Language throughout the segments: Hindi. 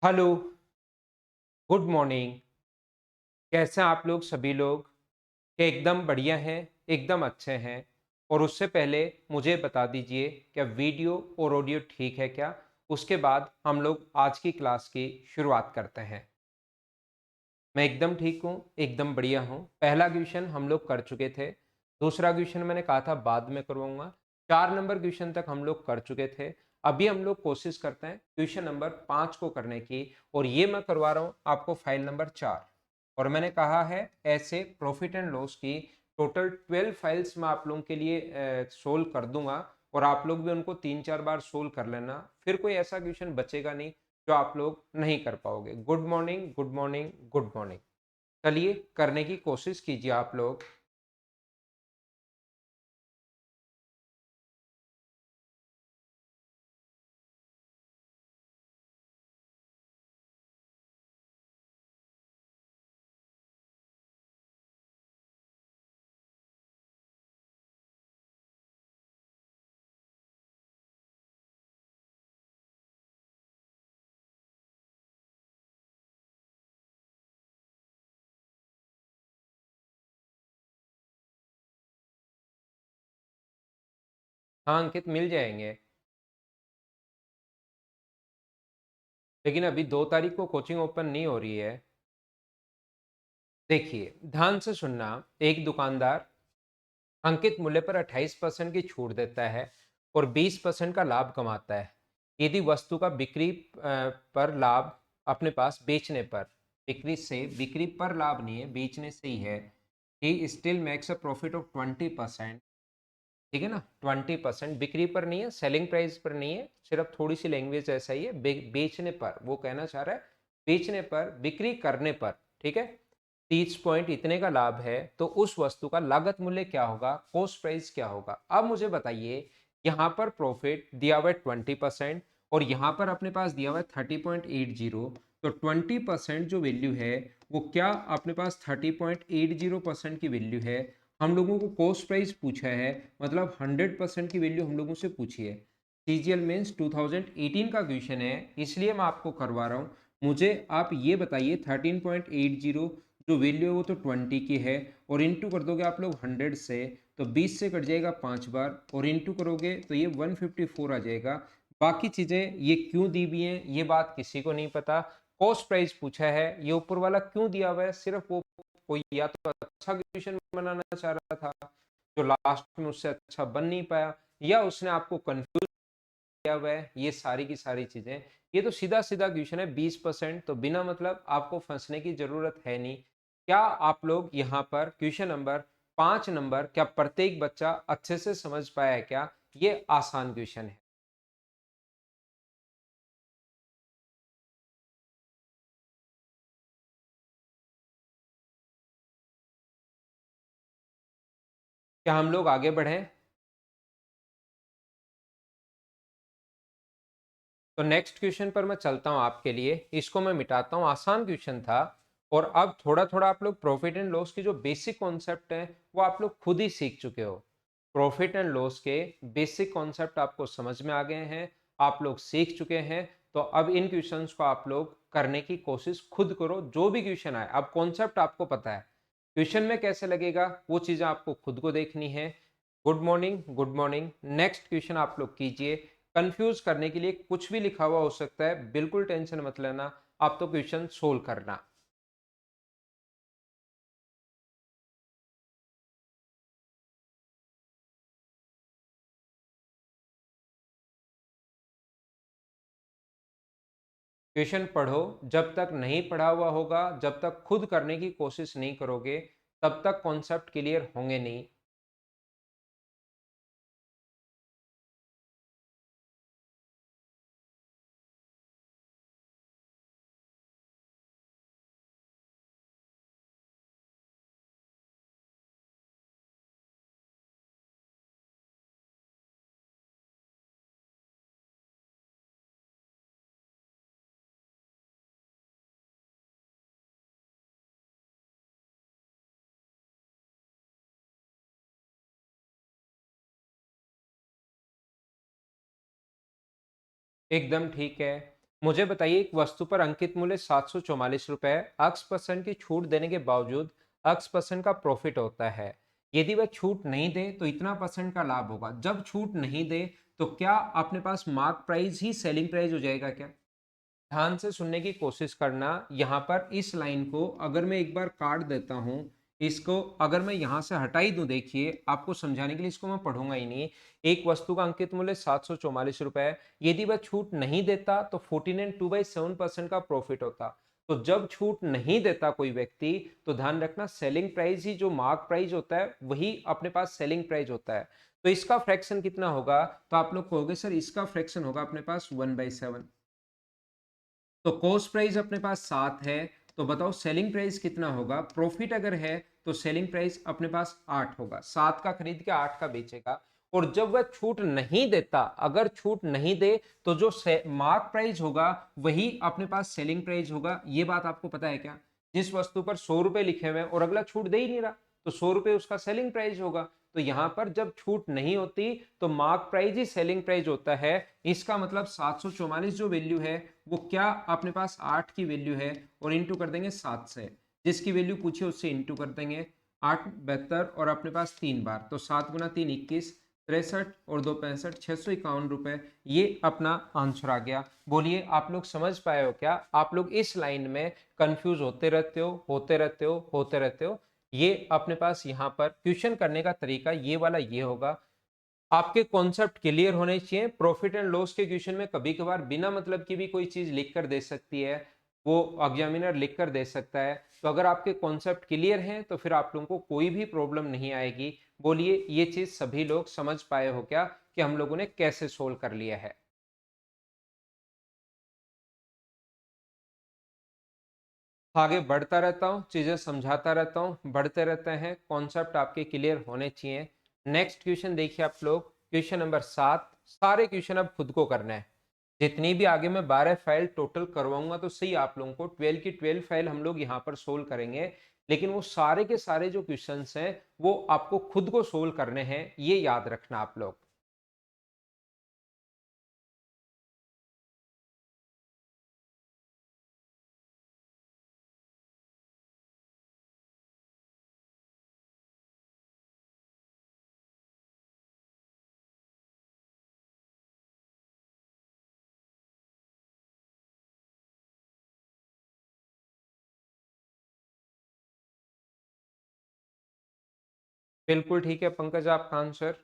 Hello, good morning. कैसे हैं आप लोग सभी लोग? क्या एकदम बढ़िया हैं, एकदम अच्छे हैं? और उससे पहले मुझे बता दीजिए क्या वीडियो और ऑडियो ठीक है क्या? उसके बाद हम लोग आज की क्लास की शुरुआत करते हैं। मैं एकदम ठीक हूँ, एकदम बढ़िया हूँ। पहला क्वेश्चन हम लोग कर चुके थे। दूसरा क्वेश्चन मैंने कहा था बाद में करवाऊँगा। 4 नंबर क्वेश्चन तक हम लोग कर चुके थे। अभी हम लोग कोशिश करते हैं क्वेश्चन नंबर 5 को करने की और ये मैं करवा रहा हूँ आपको फाइल नंबर 4। और मैंने कहा है ऐसे प्रॉफिट एंड लॉस की टोटल 12 फाइल्स मैं आप लोगों के लिए सोल्व कर दूंगा और आप लोग भी उनको 3-4 बार सोल्व कर लेना। फिर कोई ऐसा क्वेश्चन बचेगा नहीं जो आप लोग नहीं कर पाओगे। Good morning, good morning, good morning. चलिए करने की कोशिश कीजिए आप लोग। हाँ अंकित, मिल जाएंगे। लेकिन अभी 2 तारीख को कोचिंग ओपन नहीं हो रही है। देखिए ध्यान से सुनना। एक दुकानदार अंकित मूल्य पर 28% की छूट देता है और 20% का लाभ कमाता है। यदि वस्तु का पर लाभ अपने पास बेचने पर, बिक्री पर लाभ नहीं है, बेचने से ही है, he still makes a profit of 20%। ठीक है ना, 20%। बिक्री पर नहीं है, सेलिंग प्राइस पर नहीं है, सिर्फ थोड़ी सी लैंग्वेज ऐसा ही है। बेचने पर वो कहना चाह रहा है, बेचने पर, बिक्री करने पर। ठीक है, 30 पॉइंट इतने का लाभ है तो उस वस्तु का लागत मूल्य क्या होगा, कॉस्ट प्राइस क्या होगा। अब मुझे बताइए, यहाँ पर प्रॉफिट दिया हुआ है 20% और यहाँ पर अपने पास दिया हुआ है 30.80। तो 20% जो वैल्यू है वो क्या अपने पास 30.80% की वैल्यू है। हम लोगों को कॉस्ट प्राइस पूछा है, मतलब 100% की वैल्यू हम लोगों से पूछी है। सीजीएल मेंस 2018 का क्वेश्चन है, इसलिए मैं आपको करवा रहा हूँ। मुझे आप ये बताइए 13.80 जो वैल्यू है वो तो 20 की है और इंटू कर दोगे आप लोग 100 से, तो 20 से कट जाएगा 5 बार और इंटू करोगे तो ये 154 आ जाएगा। बाकी चीजें ये क्यों दी हुई हैं ये बात किसी को नहीं पता। कॉस्ट प्राइस पूछा है, ये ऊपर वाला क्यों दिया हुआ है, सिर्फ वो कोई या तो अच्छा क्वेश्चन बनाना चाह रहा था जो लास्ट में उससे अच्छा बन नहीं पाया, या उसने आपको कंफ्यूज किया हुआ है। ये सारी की सारी चीजें, ये तो सीधा सीधा क्वेश्चन है। 20% तो बिना मतलब आपको फंसने की जरूरत है नहीं। क्या आप लोग यहाँ पर क्वेश्चन नंबर 5 नंबर क्या प्रत्येक बच्चा अच्छे से समझ पाया है क्या? ये आसान क्वेश्चन है। क्या हम लोग आगे बढ़ें? तो नेक्स्ट क्वेश्चन पर मैं चलता हूं आपके लिए, इसको मैं मिटाता हूं। आसान क्वेश्चन था और अब थोड़ा थोड़ा आप लोग प्रॉफिट एंड लॉस की जो बेसिक कॉन्सेप्ट है वो आप लोग खुद ही सीख चुके हो। प्रॉफिट एंड लॉस के बेसिक कॉन्सेप्ट आपको समझ में आ गए हैं, आप लोग सीख चुके हैं। तो अब इन क्वेश्चंस को आप लोग करने की कोशिश खुद करो। जो भी क्वेश्चन आए, अब कॉन्सेप्ट आपको पता है, क्वेश्चन में कैसे लगेगा वो चीजें आपको खुद को देखनी है। Good morning, good morning. Next question आप लोग कीजिए। कंफ्यूज करने के लिए कुछ भी लिखा हुआ हो सकता है, बिल्कुल टेंशन मत लेना, आप तो क्वेश्चन सोल्व करना। क्वेश्चन पढ़ो, जब तक नहीं पढ़ा हुआ होगा, जब तक खुद करने की कोशिश नहीं करोगे, तब तक कॉन्सेप्ट क्लियर होंगे नहीं। एकदम ठीक है। मुझे बताइए एक वस्तु पर अंकित मूल्य 744 रुपए, X% की छूट देने के बावजूद X% का प्रॉफिट होता है। यदि वह छूट नहीं दे तो इतना परसेंट का लाभ होगा। जब छूट नहीं दे तो क्या अपने पास मार्क प्राइस ही सेलिंग प्राइस हो जाएगा क्या? ध्यान से सुनने की कोशिश करना। यहाँ पर इस लाइन को अगर मैं एक बार काट देता हूँ, इसको अगर मैं यहाँ से हटा ही दूं, देखिए आपको समझाने के लिए इसको मैं पढ़ूंगा ही नहीं। एक वस्तु का अंकित मूल्य 744 रुपए है, यदि वह छूट नहीं देता तो 14.2/7% का प्रॉफिट होता। तो जब छूट नहीं देता कोई व्यक्ति, तो ध्यान रखना सेलिंग प्राइस ही जो मार्क प्राइस होता है वही अपने पास सेलिंग प्राइस होता है। तो इसका फ्रैक्शन कितना होगा? तो आप लोग कहोगे सर इसका फ्रैक्शन होगा अपने पास 1/7। तो कॉस्ट प्राइस अपने पास 7 है, तो बताओ सेलिंग प्राइस कितना होगा? प्रॉफिट अगर है तो सेलिंग प्राइस अपने पास 8 होगा। 7 का खरीद के 8 का बेचेगा। और जब वह छूट नहीं देता, अगर छूट नहीं दे तो जो मार्क प्राइस होगा वही अपने पास सेलिंग प्राइस होगा। ये बात आपको पता है क्या? जिस वस्तु पर 100 रुपए लिखे हुए हैं और अगला छूट दे ही नहीं रहा, तो 100 रुपए उसका सेलिंग प्राइस होगा। तो यहां पर जब छूट नहीं होती तो मार्क प्राइस ही सेलिंग प्राइस होता है। इसका मतलब 744 जो वैल्यू है वो क्या अपने पास 8 की वैल्यू है, और इंटू कर देंगे 7 से। जिसकी वैल्यू पूछे उससे इंटू कर देंगे। 8 72 और अपने पास 3 बार, तो 7 गुना 3 21, 63 और 2 65, 651 रुपए। ये अपना आंसर आ गया। बोलिए आप लोग समझ पाए हो क्या? आप लोग इस लाइन में कंफ्यूज होते रहते हो, होते रहते हो, होते रहते हो। ये अपने पास यहाँ पर क्वेश्चन करने का तरीका ये वाला ये होगा। आपके कॉन्सेप्ट क्लियर होने चाहिए। प्रॉफिट एंड लॉस के क्वेश्चन में कभी कभार बिना मतलब की भी कोई चीज लिख कर दे सकती है, वो एग्जामिनर लिख कर दे सकता है। तो अगर आपके कॉन्सेप्ट क्लियर हैं तो फिर आप लोगों को कोई भी प्रॉब्लम नहीं आएगी। बोलिए ये चीज सभी लोग समझ पाए हो क्या कि हम लोगों ने कैसे सोल्व कर लिया है? आगे बढ़ता रहता हूँ, चीजें समझाता रहता हूँ, बढ़ते रहते हैं, कॉन्सेप्ट आपके क्लियर होने चाहिए। नेक्स्ट क्वेश्चन देखिए आप लोग, क्वेश्चन नंबर 7। सारे क्वेश्चन अब खुद को करना है। जितनी भी आगे मैं 12 फाइल टोटल करवाऊंगा तो सही आप लोगों को 12 की 12 फाइल हम लोग यहाँ पर सोल्व करेंगे। लेकिन वो सारे के सारे जो क्वेश्चंस हैं वो आपको खुद को सोल्व करने हैं, ये याद रखना आप लोग। बिल्कुल ठीक है पंकज आपका आंसर।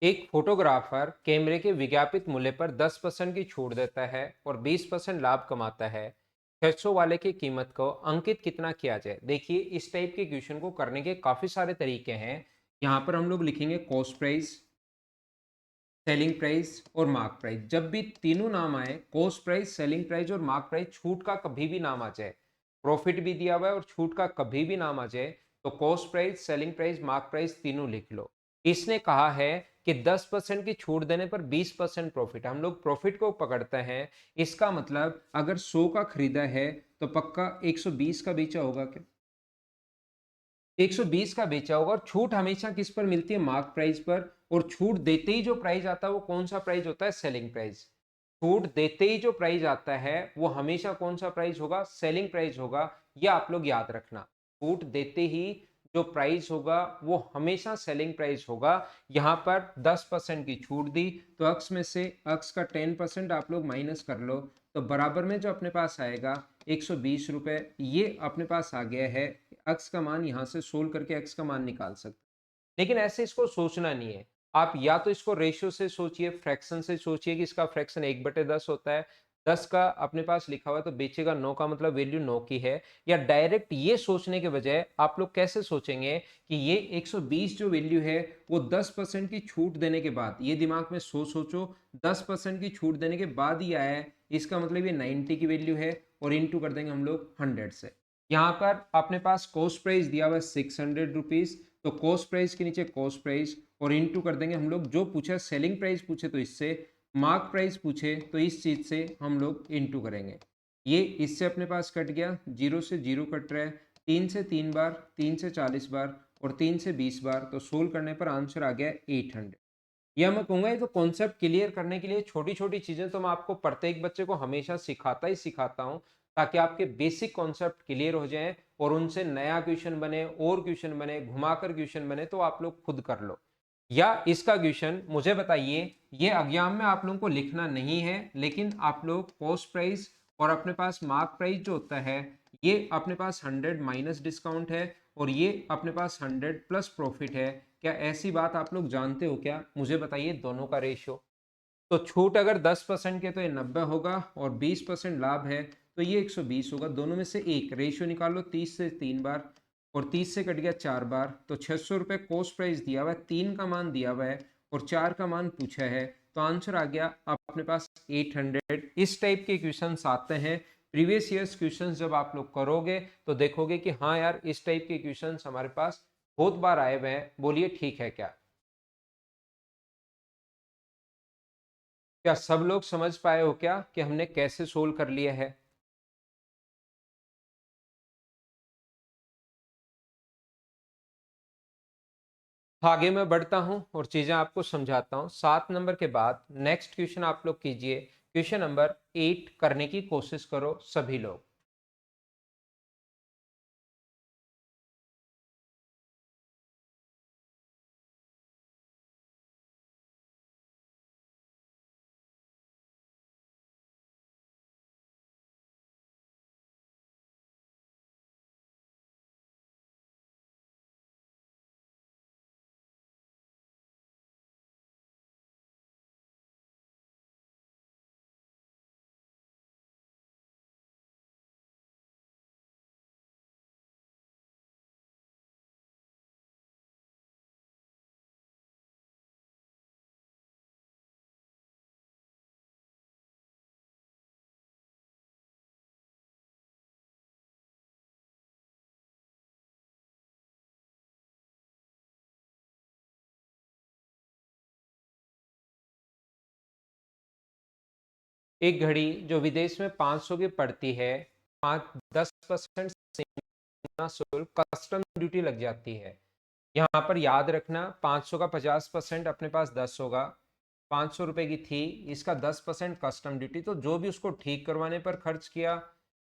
एक फोटोग्राफर कैमरे के विज्ञापित मूल्य पर 10% की छूट देता है और 20% लाभ कमाता है। 600 वाले की कीमत को अंकित कितना किया जाए? देखिए इस टाइप के क्वेश्चन को करने के काफी सारे तरीके हैं। यहाँ पर हम लोग लिखेंगे कॉस्ट प्राइस, सेलिंग प्राइस और मार्क प्राइस। जब भी तीनों नाम आए, कॉस्ट प्राइस, सेलिंग प्राइस और मार्क प्राइस, छूट का कभी भी नाम आ जाए, प्रॉफिट भी दिया हुआ है और छूट का कभी भी नाम आ जाए, तो cost price, selling price, mark price तीनों लिख लो। इसने कहा है कि 10% की छूट देने पर 20% प्रॉफिट, हम लोग प्रॉफिट को पकड़ते हैं। इसका मतलब अगर 100 का खरीदा है तो पक्का 120 का बेचा होगा क्या? 120 का बेचा होगा। और छूट हमेशा किस पर मिलती है? मार्क प्राइस पर। और छूट देते ही जो प्राइस आता है वो कौन सा प्राइस होता है? Selling price. छूट देते ही जो प्राइस आता है वो हमेशा कौन सा प्राइस होगा? सेलिंग प्राइस होगा। ये आप लोग याद रखना। छूट देते ही जो प्राइस होगा वो हमेशा सेलिंग प्राइस होगा। यहाँ पर 10% की छूट दी, तो अक्स में से अक्स का 10% आप लोग माइनस कर लो, तो बराबर में जो अपने पास आएगा 120 रुपए, ये अपने पास आ गया है। एक्स का मान यहाँ से सोल्व करके एक्स का मान निकाल सकते हैं। लेकिन ऐसे इसको सोचना नहीं है। आप या तो इसको रेशियो से सोचिए, फ्रैक्शन से सोचिए कि इसका फ्रैक्शन 1/10 होता है। 10 का अपने पास लिखा हुआ है तो बेचेगा 9 का मतलब वैल्यू 9 की है। या डायरेक्ट ये सोचने के बजाय आप लोग कैसे सोचेंगे कि ये 120 जो वैल्यू है वो 10% की छूट देने के बाद, ये दिमाग में सोचो, 10% की छूट देने के बाद ही आया है, इसका मतलब ये 90 की वैल्यू है। और इंटू कर देंगे हम लोग 100 से। यहाँ पर अपने पास कॉस्ट प्राइस दिया हुआ है 600 रुपीज, तो कॉस्ट प्राइस के नीचे कॉस्ट प्राइस और इनटू कर देंगे हम लोग, जो पूछा सेलिंग प्राइस पूछे तो इससे, मार्क प्राइस पूछे तो इस चीज़ से हम लोग इनटू करेंगे। ये इससे अपने पास कट गया, 0 से 0 कट रहा है, 3 से 3 बार, 3 से 40 बार और 3 से 20 बार, तो सोल्व करने पर आंसर आ गया 800। या मैं कहूँगा ये तो कॉन्सेप्ट क्लियर करने के लिए छोटी छोटी चीज़ें तो मैं आपको प्रत्येक बच्चे को हमेशा सिखाता ही सिखाता हूँ, ताकि आपके बेसिक कॉन्सेप्ट क्लियर हो जाएं और उनसे नया क्वेश्चन बने और क्वेश्चन बने, घुमाकर क्वेश्चन बने तो आप लोग खुद कर लो। या इसका क्वेश्चन मुझे बताइए, ये एग्जाम में आप लोगों को लिखना नहीं है, लेकिन आप लोग कॉस्ट प्राइस और अपने पास मार्क प्राइस जो होता है, ये अपने पास 100 माइनस डिस्काउंट है और ये अपने पास 100 प्लस प्रॉफिट है। क्या ऐसी बात आप लोग जानते हो क्या? मुझे बताइए दोनों का रेशियो। तो छूट अगर 10% के तो ये 90 होगा और 20% लाभ है तो ये 120 होगा। दोनों में से एक रेशियो निकाल लो, 30 से 3 बार और 30 से कट गया 4 बार, तो 600 रुपये कॉस्ट प्राइस दिया हुआ है, 3 का मान दिया हुआ है और 4 का मान पूछा है, तो आंसर आ गया अपने पास 800। इस टाइप के क्वेश्चन आते हैं प्रीवियस ईयर्स क्वेश्चन, जब आप लोग करोगे तो देखोगे कि हाँ यार इस टाइप के क्वेश्चन हमारे पास बहुत बार आए हुए हैं। बोलिए ठीक है क्या? क्या सब लोग समझ पाए हो क्या कि हमने कैसे सोल्व कर लिया है? आगे मैं बढ़ता हूं और चीजें आपको समझाता हूं। 7 नंबर के बाद नेक्स्ट क्वेश्चन आप लोग कीजिए। क्वेश्चन नंबर 8 करने की कोशिश करो सभी लोग। एक घड़ी जो विदेश में 500 की पड़ती है, 10% सीमा शुल्क कस्टम ड्यूटी लग जाती है। यहाँ पर याद रखना 500 का 50% अपने पास 10 होगा। 500 रुपए की थी, इसका 10% कस्टम ड्यूटी, तो जो भी उसको ठीक करवाने पर खर्च किया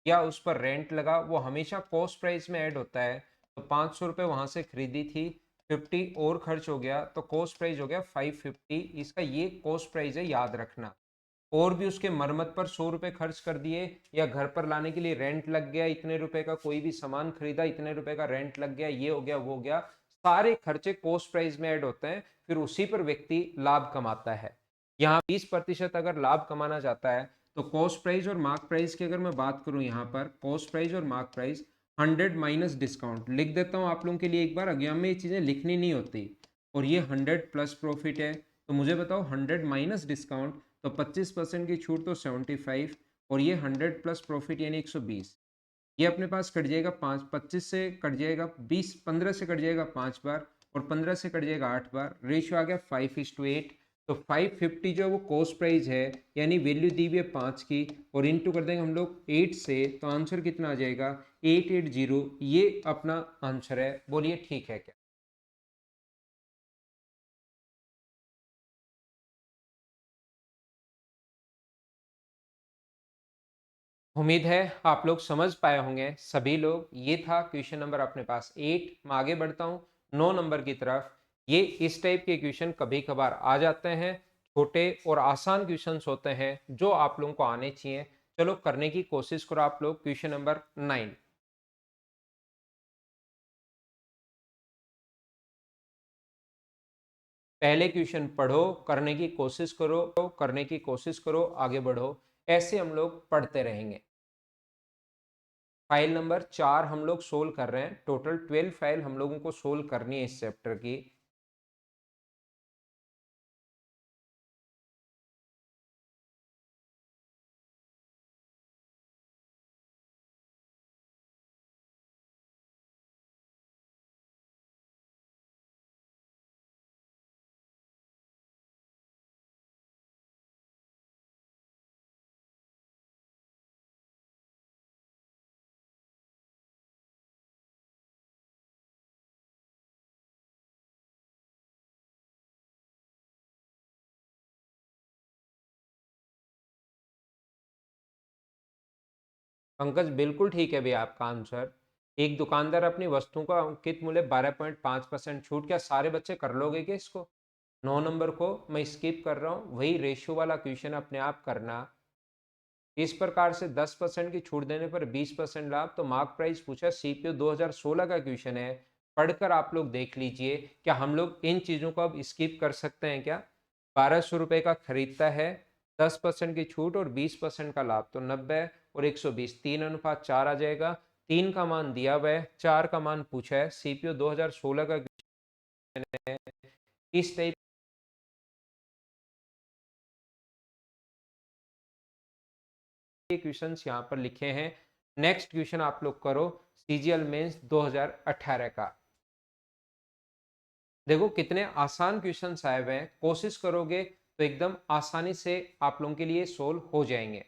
या उस पर रेंट लगा वो हमेशा कॉस्ट प्राइस में ऐड होता है। तो 500 रुपये वहाँ से खरीदी थी, 50 और खर्च हो गया तो कॉस्ट प्राइस हो गया 550। इसका ये कॉस्ट प्राइस है, याद रखना। और भी उसके मरम्मत पर 100 रुपए खर्च कर दिए या घर पर लाने के लिए रेंट लग गया इतने रुपए का, कोई भी सामान खरीदा इतने रुपए का रेंट लग गया, ये हो गया वो हो गया, सारे खर्चे कॉस्ट प्राइस में ऐड होते हैं, फिर उसी पर व्यक्ति लाभ कमाता है। यहाँ 20% अगर लाभ कमाना चाहता है तो कॉस्ट प्राइस और मार्क प्राइस की अगर मैं बात करूं, यहाँ पर कॉस्ट प्राइस और मार्क प्राइस 100 माइनस डिस्काउंट लिख देता हूँ आप लोगों के लिए। एक बार एग्जाम में ये चीजें लिखनी नहीं होती। और ये 100 प्लस प्रॉफिट है, तो मुझे बताओ 100 माइनस डिस्काउंट, तो 25% की छूट तो 75 और ये 100 प्लस प्रॉफिट यानी 120। ये अपने पास कट जाएगा 25 से कट जाएगा 15 से कट जाएगा 5 बार और 15 से कट जाएगा 8 बार, रेशियो आ गया 5:8। तो 550 जो है वो कॉस्ट प्राइस है, यानी वैल्यू दी हुई है 5 की और इनटू कर देंगे हम लोग 8 से, तो आंसर कितना आ जाएगा 880। ये अपना आंसर है। बोलिए ठीक है क्या? उम्मीद है आप लोग समझ पाए होंगे सभी लोग। ये था क्वेश्चन नंबर अपने पास 8। मैं आगे बढ़ता हूँ 9 नंबर की तरफ। ये इस टाइप के क्वेश्चन कभी कभार आ जाते हैं, छोटे और आसान क्वेश्चंस होते हैं जो आप लोगों को आने चाहिए। चलो करने की कोशिश करो आप लोग। क्वेश्चन नंबर 9, पहले क्वेश्चन पढ़ो, करने की कोशिश करो, करने की कोशिश करो, आगे बढ़ो। ऐसे हम लोग पढ़ते रहेंगे। फाइल नंबर 4 हम लोग सोल्व कर रहे हैं। टोटल 12 फाइल हम लोगों को सोल्व करनी है इस चैप्टर की। पंकज बिल्कुल ठीक है भैया आपका आंसर। एक दुकानदार अपनी वस्तुओं का अंकित मूल्य 12.5% छूट, क्या सारे बच्चे कर लोगे क्या इसको? 9 नंबर को मैं स्किप कर रहा हूँ, वही रेशियो वाला क्वेश्चन अपने आप करना। इस प्रकार से 10% की छूट देने पर 20% लाभ। तो मार्क प्राइस पूछा, सीपीयू 2016 का क्वेश्चन है, पढ़कर आप लोग देख लीजिए। क्या हम लोग इन चीजों को अब स्किप कर सकते हैं क्या? 1200 रुपए का खरीदता है, 10% की छूट और 20% का लाभ, तो 90 और 120 3:4 आ जाएगा। 3 का मान दिया हुआ है, 4 का मान पूछा है, सीपीयू 2016 का क्वेश्चन है। इस टाइप के क्वेश्चंस यहाँ पर लिखे हैं। नेक्स्ट क्वेश्चन आप लोग करो, सीजीएल मेंस 2018 का। देखो कितने आसान क्वेश्चंस आए हुए हैं, कोशिश करोगे तो एकदम आसानी से आप लोगों के लिए सोल्व हो जाएंगे।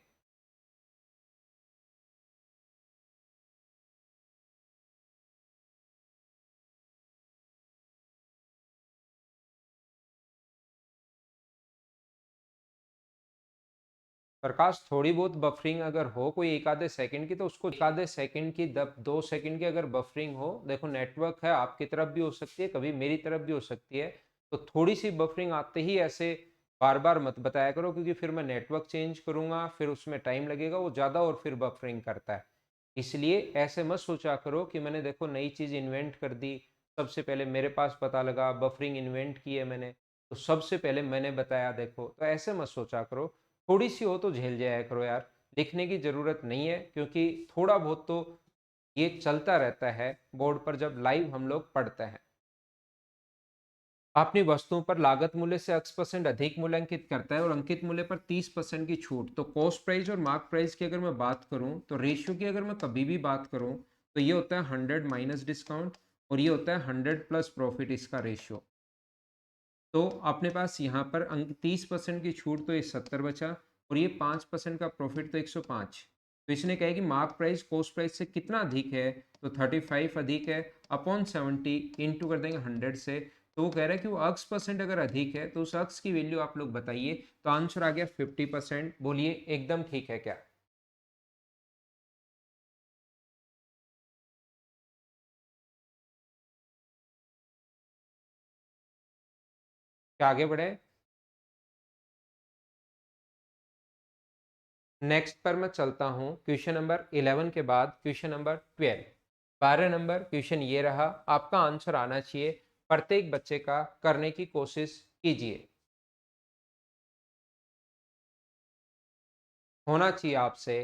प्रकाश थोड़ी बहुत बफरिंग अगर हो कोई एक आधे सेकंड की, तो उसको एक आधे सेकंड की 2 सेकंड की अगर बफरिंग हो, देखो नेटवर्क है आपकी तरफ भी हो सकती है, कभी मेरी तरफ भी हो सकती है, तो थोड़ी सी बफरिंग आते ही ऐसे बार बार मत बताया करो, क्योंकि फिर मैं नेटवर्क चेंज करूंगा, फिर उसमें टाइम लगेगा वो ज़्यादा और फिर बफरिंग करता है। इसलिए ऐसे मत सोचा करो कि मैंने देखो नई चीज़ इन्वेंट कर दी, सबसे पहले मेरे पास पता लगा, बफरिंग इन्वेंट की है मैंने, तो सबसे पहले मैंने बताया, देखो तो ऐसे मत सोचा करो। थोड़ी सी हो तो झेल जाया करो यार, लिखने की ज़रूरत नहीं है, क्योंकि थोड़ा बहुत तो ये चलता रहता है बोर्ड पर जब लाइव हम लोग पढ़ते हैं। अपनी वस्तुओं पर लागत मूल्य से x% अधिक मूल्यांकित करता है और अंकित मूल्य पर 30% की छूट। तो कॉस्ट प्राइस और मार्क प्राइस की अगर मैं बात करूं, तो रेशियो की अगर मैं कभी भी बात करूं, तो ये होता है 100 माइनस डिस्काउंट और ये होता है 100 प्लस प्रॉफिट, इसका रेशियो। तो अपने पास यहाँ पर 30% की छूट, तो ये 70 बचा, और ये 5% का प्रॉफिट, तो 105। तो इसने कहा कि मार्क प्राइस कॉस्ट प्राइस से कितना अधिक है, तो 35 अधिक है, अपॉन 70 इंटू कर देंगे 100 से। तो वो कह रहा है कि वो x% अगर अधिक है, तो उस x की वैल्यू आप लोग बताइए। तो आंसर आ गया 50%। बोलिए एकदम ठीक है क्या? क्या आगे बढ़े? नेक्स्ट पर मैं चलता हूँ, क्वेश्चन नंबर 11 के बाद क्वेश्चन नंबर 12। 12 नंबर क्वेश्चन ये रहा, आपका आंसर आना चाहिए, प्रत्येक बच्चे का करने की कोशिश कीजिए, होना चाहिए आपसे।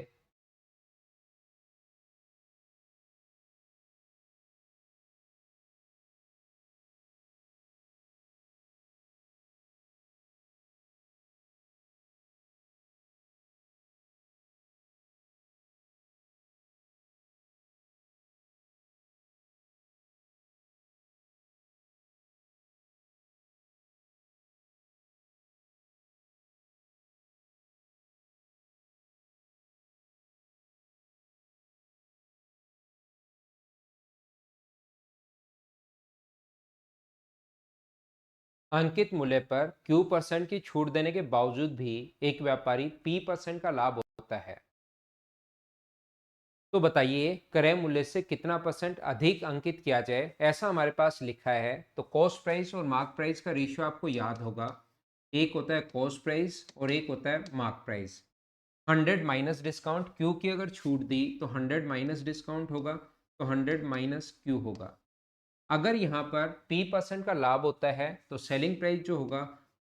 अंकित मूल्य पर Q% की छूट देने के बावजूद भी एक व्यापारी P% का लाभ होता है, तो बताइए क्रय मूल्य से कितना परसेंट अधिक अंकित किया जाए, ऐसा हमारे पास लिखा है। तो कॉस्ट प्राइस और मार्क प्राइस का रेशियो आपको याद होगा, एक होता है कॉस्ट प्राइस और एक होता है mark price. 100 minus discount, Q की अगर छूट दी तो 100 माइनस डिस्काउंट होगा, तो 100 माइनस क्यू होगा। अगर यहाँ पर P% का लाभ होता है, तो सेलिंग प्राइस जो होगा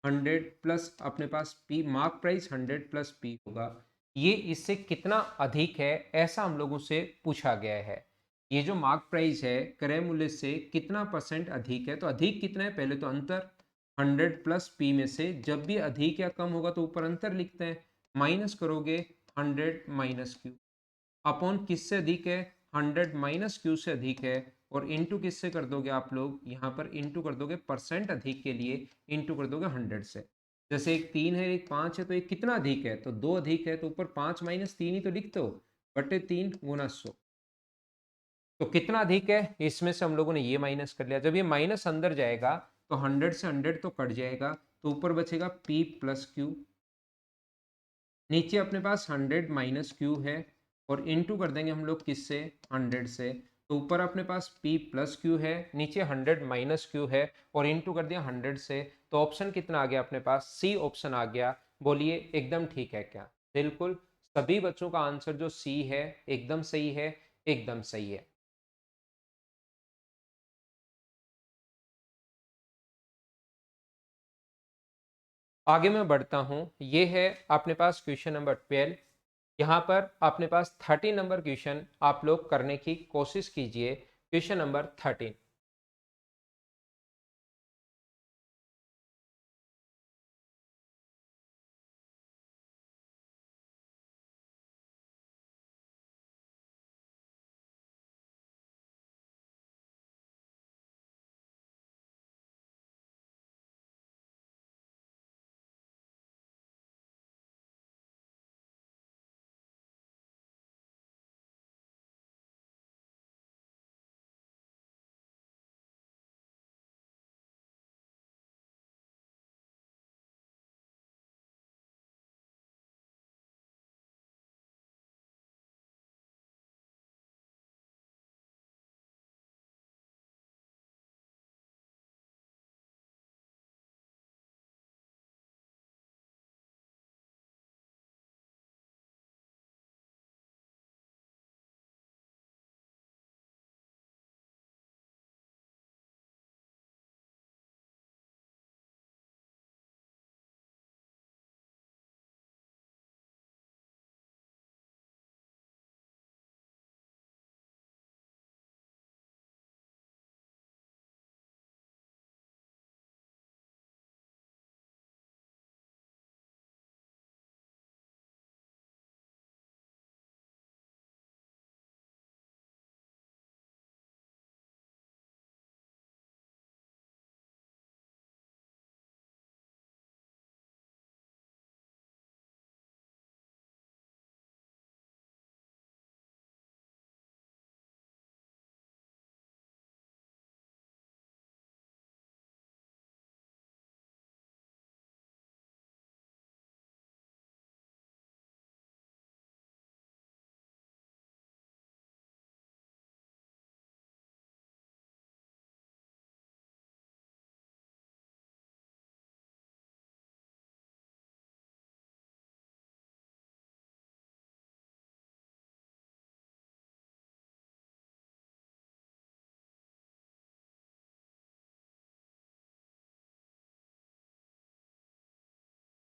100 प्लस अपने पास P, mark price 100 plus P होगा। ये इससे कितना अधिक है, ऐसा हम लोगों से पूछा गया है। ये जो मार्क प्राइस है क्रय मूल्य से कितना परसेंट अधिक है, तो अधिक कितना है, पहले तो अंतर 100 प्लस P में से जब भी अधिक या कम होगा तो ऊपर अंतर लिखते हैं, माइनस करोगे 100 माइनस क्यू, अपॉन किससे अधिक है, 100 माइनस क्यू से अधिक है, और इंटू किससे कर दोगे आप लोग, यहाँ पर इंटू कर दोगे परसेंट अधिक के लिए, इंटू कर दोगे 100 से। जैसे एक 3 है एक 5 है, तो एक कितना अधिक है, तो 2 अधिक है, तो ऊपर 5 माइनस 3 ही तो लिखते हो, बटे 3 गुना 100। तो कितना अधिक है, इसमें से हम लोगों ने ये माइनस कर लिया, जब ये माइनस अंदर जाएगा तो 100 से 100 तो कट जाएगा, तो ऊपर बचेगा P प्लस क्यू। नीचे अपने पास 100 माइनस क्यू है, और इनटू कर देंगे हम लोग किससे, 100 से। तो ऊपर अपने पास P प्लस क्यू है, नीचे 100 माइनस क्यू है, और इनटू कर दिया 100 से। तो ऑप्शन कितना आ गया अपने पास, सी ऑप्शन आ गया। बोलिए एकदम ठीक है क्या? बिल्कुल, सभी बच्चों का आंसर जो सी है एकदम सही है, एकदम सही है। आगे मैं बढ़ता हूं, ये है अपने पास क्वेश्चन नंबर 12। यहाँ पर अपने पास 13 नंबर क्वेश्चन आप लोग करने की कोशिश कीजिए। Question number 13।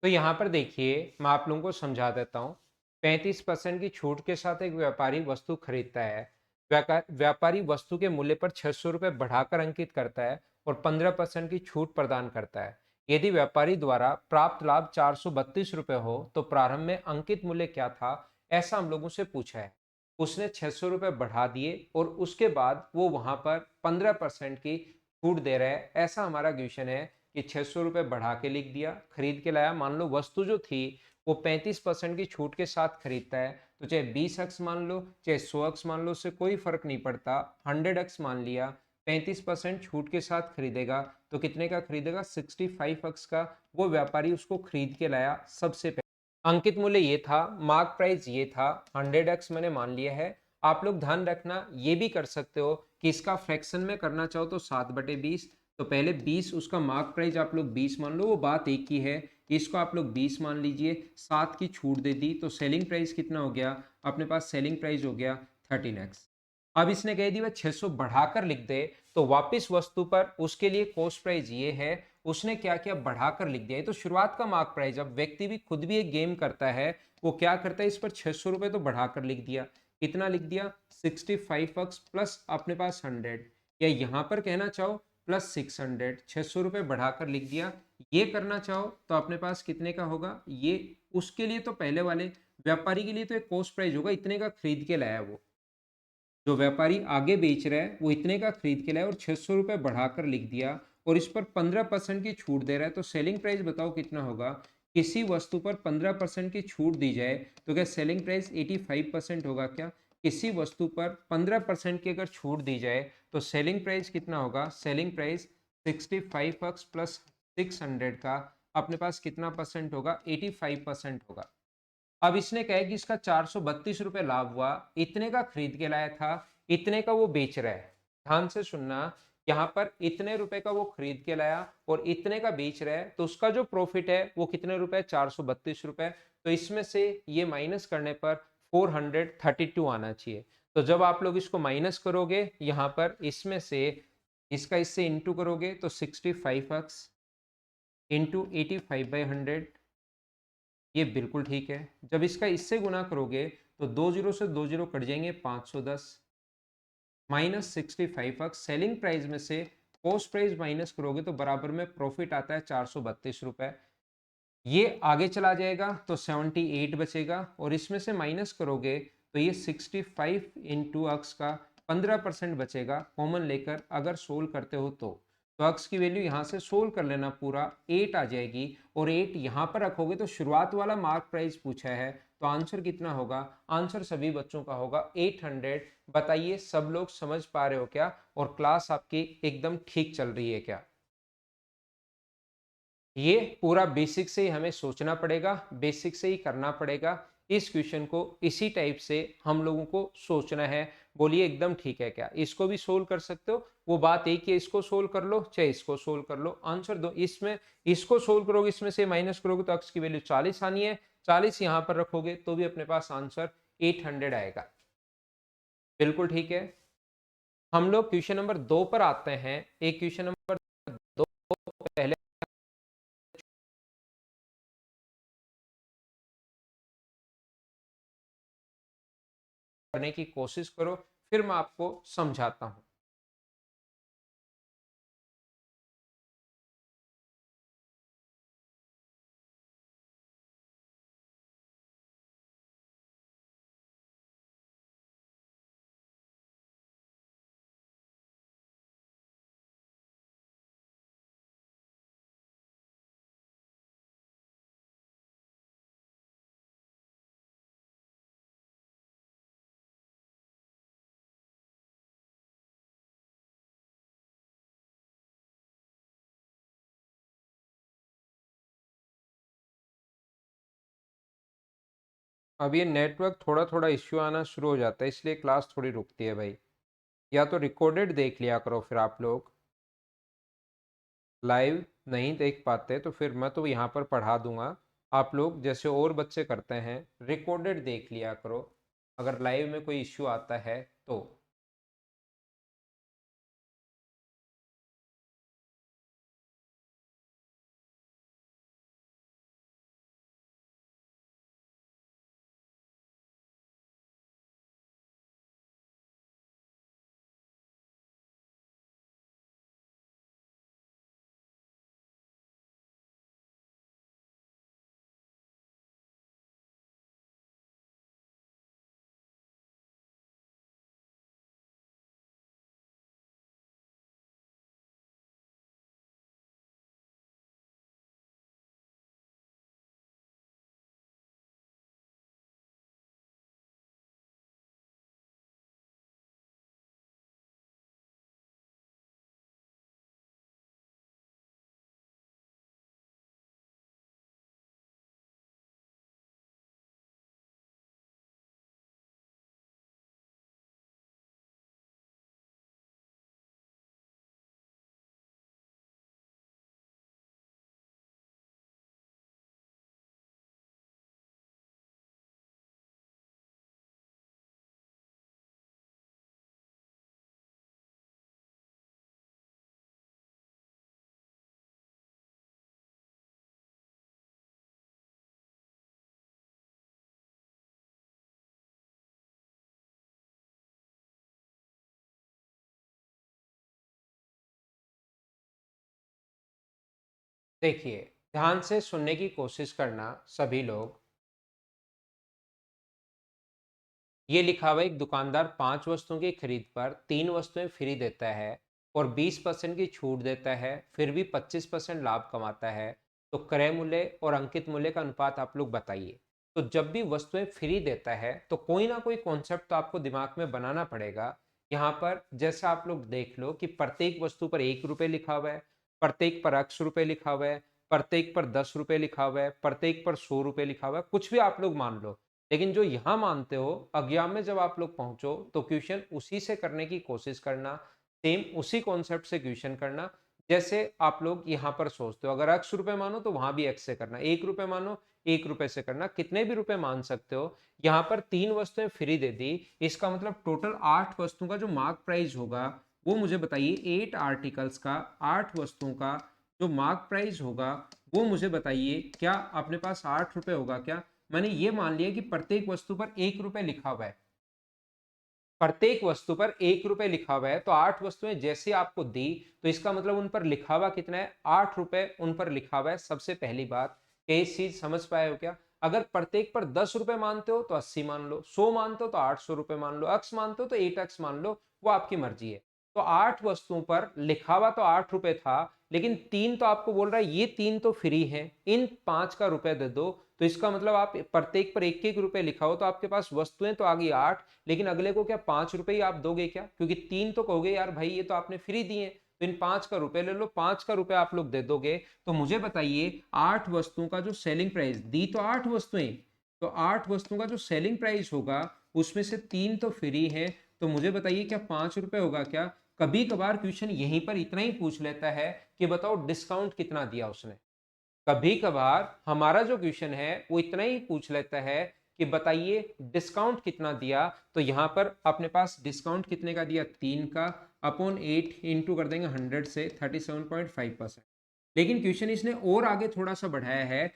तो यहाँ पर देखिए, मैं आप लोगों को समझा देता हूँ। 35% की छूट के साथ एक व्यापारी वस्तु खरीदता है। व्यापारी वस्तु के मूल्य पर 600 रुपये बढ़ाकर अंकित करता है और 15% की छूट प्रदान करता है। यदि व्यापारी द्वारा प्राप्त लाभ 432 रुपये हो तो प्रारंभ में अंकित मूल्य क्या था, ऐसा हम लोगों से पूछा है। उसने 600 रुपये बढ़ा दिए और उसके बाद वो वहां पर 15% की छूट दे रहा है, ऐसा हमारा क्वेश्चन है। कि 600 रुपये बढ़ा के लिख दिया, खरीद के लाया। मान लो वस्तु जो थी वो 35% की छूट के साथ खरीदता है, तो चाहे 20x मान लो चाहे 100x मान लो, उससे कोई फर्क नहीं पड़ता। 100x मान लिया, 35% छूट के साथ खरीदेगा तो कितने का खरीदेगा, 65x का। वो व्यापारी उसको खरीद के लाया सबसे पहले। अंकित मूल्य ये था, मार्क प्राइस ये था, 100x मैंने मान लिया है। आप लोग ध्यान रखना, ये भी कर सकते हो कि इसका फ्रैक्शन में करना चाहो तो 7/20। तो पहले 20, उसका मार्क प्राइस आप लोग 20 मान लो, वो बात एक ही है। इसको आप लोग 20 मान लीजिए, 7 की छूट दे दी तो सेलिंग प्राइस कितना हो गया अपने पास, सेलिंग प्राइस हो गया 13x। अब इसने कह दी वह 600 बढ़ाकर लिख दे, तो वापस वस्तु पर उसके लिए कॉस्ट प्राइस ये है। उसने क्या क्या बढ़ाकर लिख दिया, ये तो शुरुआत का मार्क प्राइस। अब व्यक्ति भी खुद भी एक गेम करता है, वो क्या करता है, इस पर 600 रुपये तो बढ़ाकर लिख दिया। कितना लिख दिया, 65x प्लस अपने पास 100, या यहां पर कहना चाहो प्लस 600, 600 रुपये बढ़ाकर लिख दिया। ये करना चाहो तो अपने पास कितने का होगा ये, उसके लिए तो पहले वाले व्यापारी के लिए तो एक कॉस्ट प्राइस होगा, इतने का खरीद के लाया वो। जो व्यापारी आगे बेच रहा है वो इतने का खरीद के लाया और 600 रुपये बढ़ाकर लिख दिया, और इस पर 15% की छूट दे रहा है। तो सेलिंग प्राइस बताओ कितना होगा। किसी वस्तु पर 15% की छूट दी जाए तो क्या सेलिंग प्राइस 85% होगा क्या? किसी वस्तु पर 15% की अगर छूट दी जाए तो सेलिंग प्राइस कितना होगा, सेलिंग प्राइस 65x प्लस 600 का अपने पास कितना परसेंट होगा, 85% होगा। अब इसने कहा है कि इसका 432 रुपए लाभ हुआ, इतने का खरीद के लाया था, इतने का वो बेच रहा है। ध्यान से सुनना, यहाँ पर इतने रुपए का वो खरीद के लाया और इतने का बेच रहा है, तो उसका जो प्रॉफिट है वो कितने रुपए, 432 रुपए। तो इसमें से ये माइनस करने पर 432 आना चाहिए। तो जब आप लोग इसको माइनस करोगे यहाँ पर, इसमें से इसका इससे इंटू करोगे तो 65x इंटू 85/100, ये बिल्कुल ठीक है। जब इसका इससे गुना करोगे तो 2 जीरो से 2 जीरो कट जाएंगे, 510 माइनस 65x, सेलिंग प्राइस में से कॉस्ट प्राइस माइनस करोगे तो बराबर में प्रॉफिट आता है 432 रुपए। ये आगे चला जाएगा तो 78 बचेगा, और इसमें से माइनस करोगे तो ये 65 इंटू अक्स का 15% बचेगा, कॉमन लेकर अगर सोल्व करते हो तो अक्स की वैल्यू यहाँ से सोल्व कर लेना, पूरा 8 आ जाएगी, और 8 यहाँ पर रखोगे तो शुरुआत वाला मार्क प्राइस पूछा है, तो आंसर कितना होगा, आंसर सभी बच्चों का होगा 800। बताइए सब लोग समझ पा रहे हो क्या, और क्लास आपकी एकदम ठीक चल रही है क्या? ये पूरा बेसिक से ही हमें सोचना पड़ेगा, बेसिक से ही करना पड़ेगा। इस क्वेश्चन को इसी टाइप से हम लोगों को सोचना है। बोलिए एकदम ठीक है क्या? इसको भी सोल्व कर सकते हो, वो बात एक ही, इसको सोल्व कर लो चाहे इसको सोल्व कर लो, आंसर दो। इसमें इसको सोल्व करोगे, इसमें से माइनस करोगे तो अक्स की वैल्यू 40 आनी है, 40 यहां पर रखोगे तो भी अपने पास आंसर 800 आएगा। बिल्कुल ठीक है। हम लोग क्वेश्चन नंबर 2 पर आते हैं। एक क्वेश्चन नंबर 2 पहले करने की कोशिश करो, फिर मैं आपको समझाता हूं। अब ये नेटवर्क थोड़ा थोड़ा इश्यू आना शुरू हो जाता है, इसलिए क्लास थोड़ी रुकती है भाई। या तो रिकॉर्डेड देख लिया करो, फिर आप लोग लाइव नहीं देख पाते तो फिर मैं तो यहाँ पर पढ़ा दूंगा, आप लोग जैसे और बच्चे करते हैं रिकॉर्डेड देख लिया करो, अगर लाइव में कोई इश्यू आता है तो। देखिए ध्यान से सुनने की कोशिश करना सभी लोग। ये लिखा हुआ एक दुकानदार 5 वस्तुओं की खरीद पर 3 वस्तुएं फ्री देता है और 20% की छूट देता है, फिर भी 25% लाभ कमाता है। तो क्रय मूल्य और अंकित मूल्य का अनुपात आप लोग बताइए। तो जब भी वस्तुएं फ्री देता है तो कोई ना कोई कॉन्सेप्ट तो आपको दिमाग में बनाना पड़ेगा। यहाँ पर जैसा आप लोग देख लो कि प्रत्येक वस्तु पर 1 रुपये लिखा हुआ है, प्रत्येक पर x रुपये लिखा हुआ है, प्रत्येक पर 10 रुपए लिखा हुआ है, प्रत्येक पर 100 रुपए लिखा हुआ है, कुछ भी आप लोग मान लो। लेकिन जो यहाँ मानते हो, एग्जाम में जब आप लोग पहुंचो तो क्वेश्चन उसी से करने की कोशिश करना, सेम उसी कॉन्सेप्ट से क्वेश्चन करना जैसे आप लोग यहाँ पर सोचते हो। अगर x रुपए मानो तो वहां भी x से करना, 1 रुपए मानो 1 रुपए से करना, कितने भी रुपए मान सकते हो। यहाँ पर 3 वस्तुएं फ्री दे दी, इसका मतलब टोटल 8 वस्तुओं का जो मार्क प्राइस होगा वो मुझे बताइए। 8 आर्टिकल्स का, 8 वस्तुओं का जो मार्क प्राइस होगा वो मुझे बताइए। क्या अपने पास 8 रुपए होगा क्या? मैंने ये मान लिया कि प्रत्येक वस्तु पर 1 रुपए लिखा हुआ है, प्रत्येक वस्तु पर 1 रुपए लिखा हुआ है, तो 8 वस्तुएं जैसे आपको दी तो इसका मतलब उन पर लिखा हुआ कितना है? 8 रुपए उन पर लिखा हुआ है। सबसे पहली बात, इस चीज समझ पाए हो क्या? अगर प्रत्येक पर 10 रुपए मानते हो तो 80 मान लो, 100 मानते हो तो 800 रुपए मान लो, x मानते हो तो 8x मान लो, वो आपकी मर्जी है। तो 8 वस्तुओं पर लिखा हुआ तो 8 रुपए था, लेकिन 3 तो आपको बोल रहा है ये 3 तो फ्री है, इन 5 का रुपए दे दो। तो इसका मतलब आप प्रत्येक पर 1-1 रुपए लिखा हो तो आपके पास वस्तुएं तो आ गई 8, लेकिन अगले को क्या 5 रुपए ही आप दोगे क्या? क्योंकि 3 तो कहोगे यार भाई ये तो आपने फ्री दिए, तो इन 5 का रुपए ले लो, 5 का रुपए आप लोग दे दोगे। तो मुझे बताइए 8 वस्तुओं का जो सेलिंग प्राइस दी, तो 8 वस्तुएं, तो 8 वस्तुओं का जो सेलिंग प्राइस होगा उसमें से 3 तो फ्री है, तो मुझे बताइए क्या 5 रुपए होगा क्या? कभी कभार क्वेश्चन यहीं पर इतना ही पूछ लेता है कि बताओ डिस्काउंट कितना दिया उसने। कभी कभार हमारा जो क्वेश्चन है वो इतना ही पूछ लेता है कि बताइए डिस्काउंट कितना दिया। तो यहां पर अपने पास डिस्काउंट कितने का दिया? 3 का, अपॉन 8 इंटू कर देंगे 100 से, 37.5%। लेकिन क्वेश्चन इसने और आगे थोड़ा सा बढ़ाया है,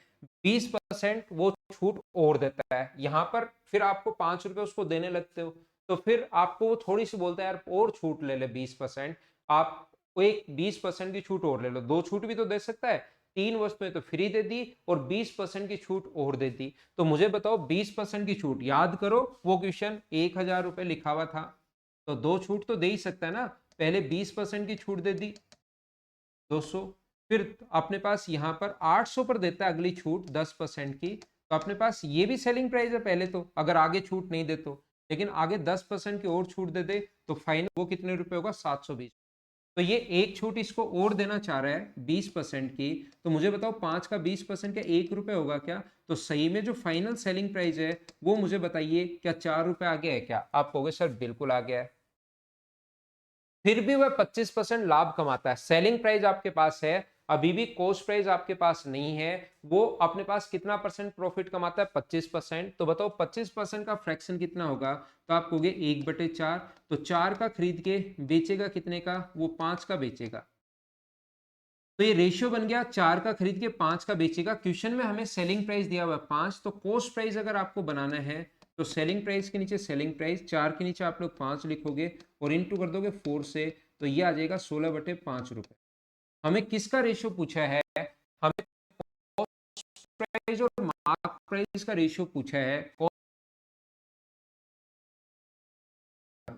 20% वो छूट और देता है। यहां पर फिर आपको 5 रुपए उसको देने लगते हो, तो फिर आपको वो थोड़ी सी बोलता है यार और छूट ले ले 20%, आप वो एक 20% की छूट और ले लो। दो छूट भी तो दे सकता है, 3 वस्तुएं तो फ्री दे दी और 20% की छूट और दे दी। तो मुझे बताओ 20% की छूट, याद करो वो क्वेश्चन 1000 रुपए लिखा हुआ था, तो दो छूट तो दे ही सकता है ना। पहले 20% की छूट दे दी 200, फिर अपने पास यहाँ पर 800 पर देता है अगली छूट 10% की, तो अपने पास ये भी सेलिंग प्राइस है पहले तो, अगर आगे छूट नहीं दे तो। लेकिन आगे 10% की और छूट दे दे तो फाइनल वो कितने रुपए होगा? 720। तो ये एक छूट इसको और देना चाह रहा है 20% की, तो मुझे बताओ 5 का 20% क्या 1 रुपए होगा क्या? तो सही में जो फाइनल सेलिंग प्राइस है वो मुझे बताइए क्या 4 रुपए आ गया है क्या? आप कहोगे सर बिल्कुल आ गया है। फिर भी वह 25% लाभ कमाता है। सेलिंग प्राइस आपके पास है, अभी भी कॉस्ट प्राइस आपके पास नहीं है, वो अपने पास कितना परसेंट प्रॉफिट कमाता है? 25%। तो बताओ 25% का फ्रैक्शन कितना होगा? तो आप कहोगे 1/4। तो 4 का खरीद के बेचेगा कितने का? वो 5 का बेचेगा। तो ये रेशियो बन गया, 4 का खरीद के 5 का बेचेगा। क्वेश्चन में हमें सेलिंग प्राइस दिया हुआ है 5, तो कॉस्ट प्राइस अगर आपको बनाना है तो सेलिंग प्राइस के नीचे सेलिंग प्राइस, 4 के नीचे आप लोग 5 लिखोगे और इनटू कर दोगे 4 से, तो ये आ जाएगा 16/5 रुपए। हमें किसका रेशियो पूछा है? हमें कॉस्ट प्राइस और मार्क प्राइस का रेशियो पूछा है।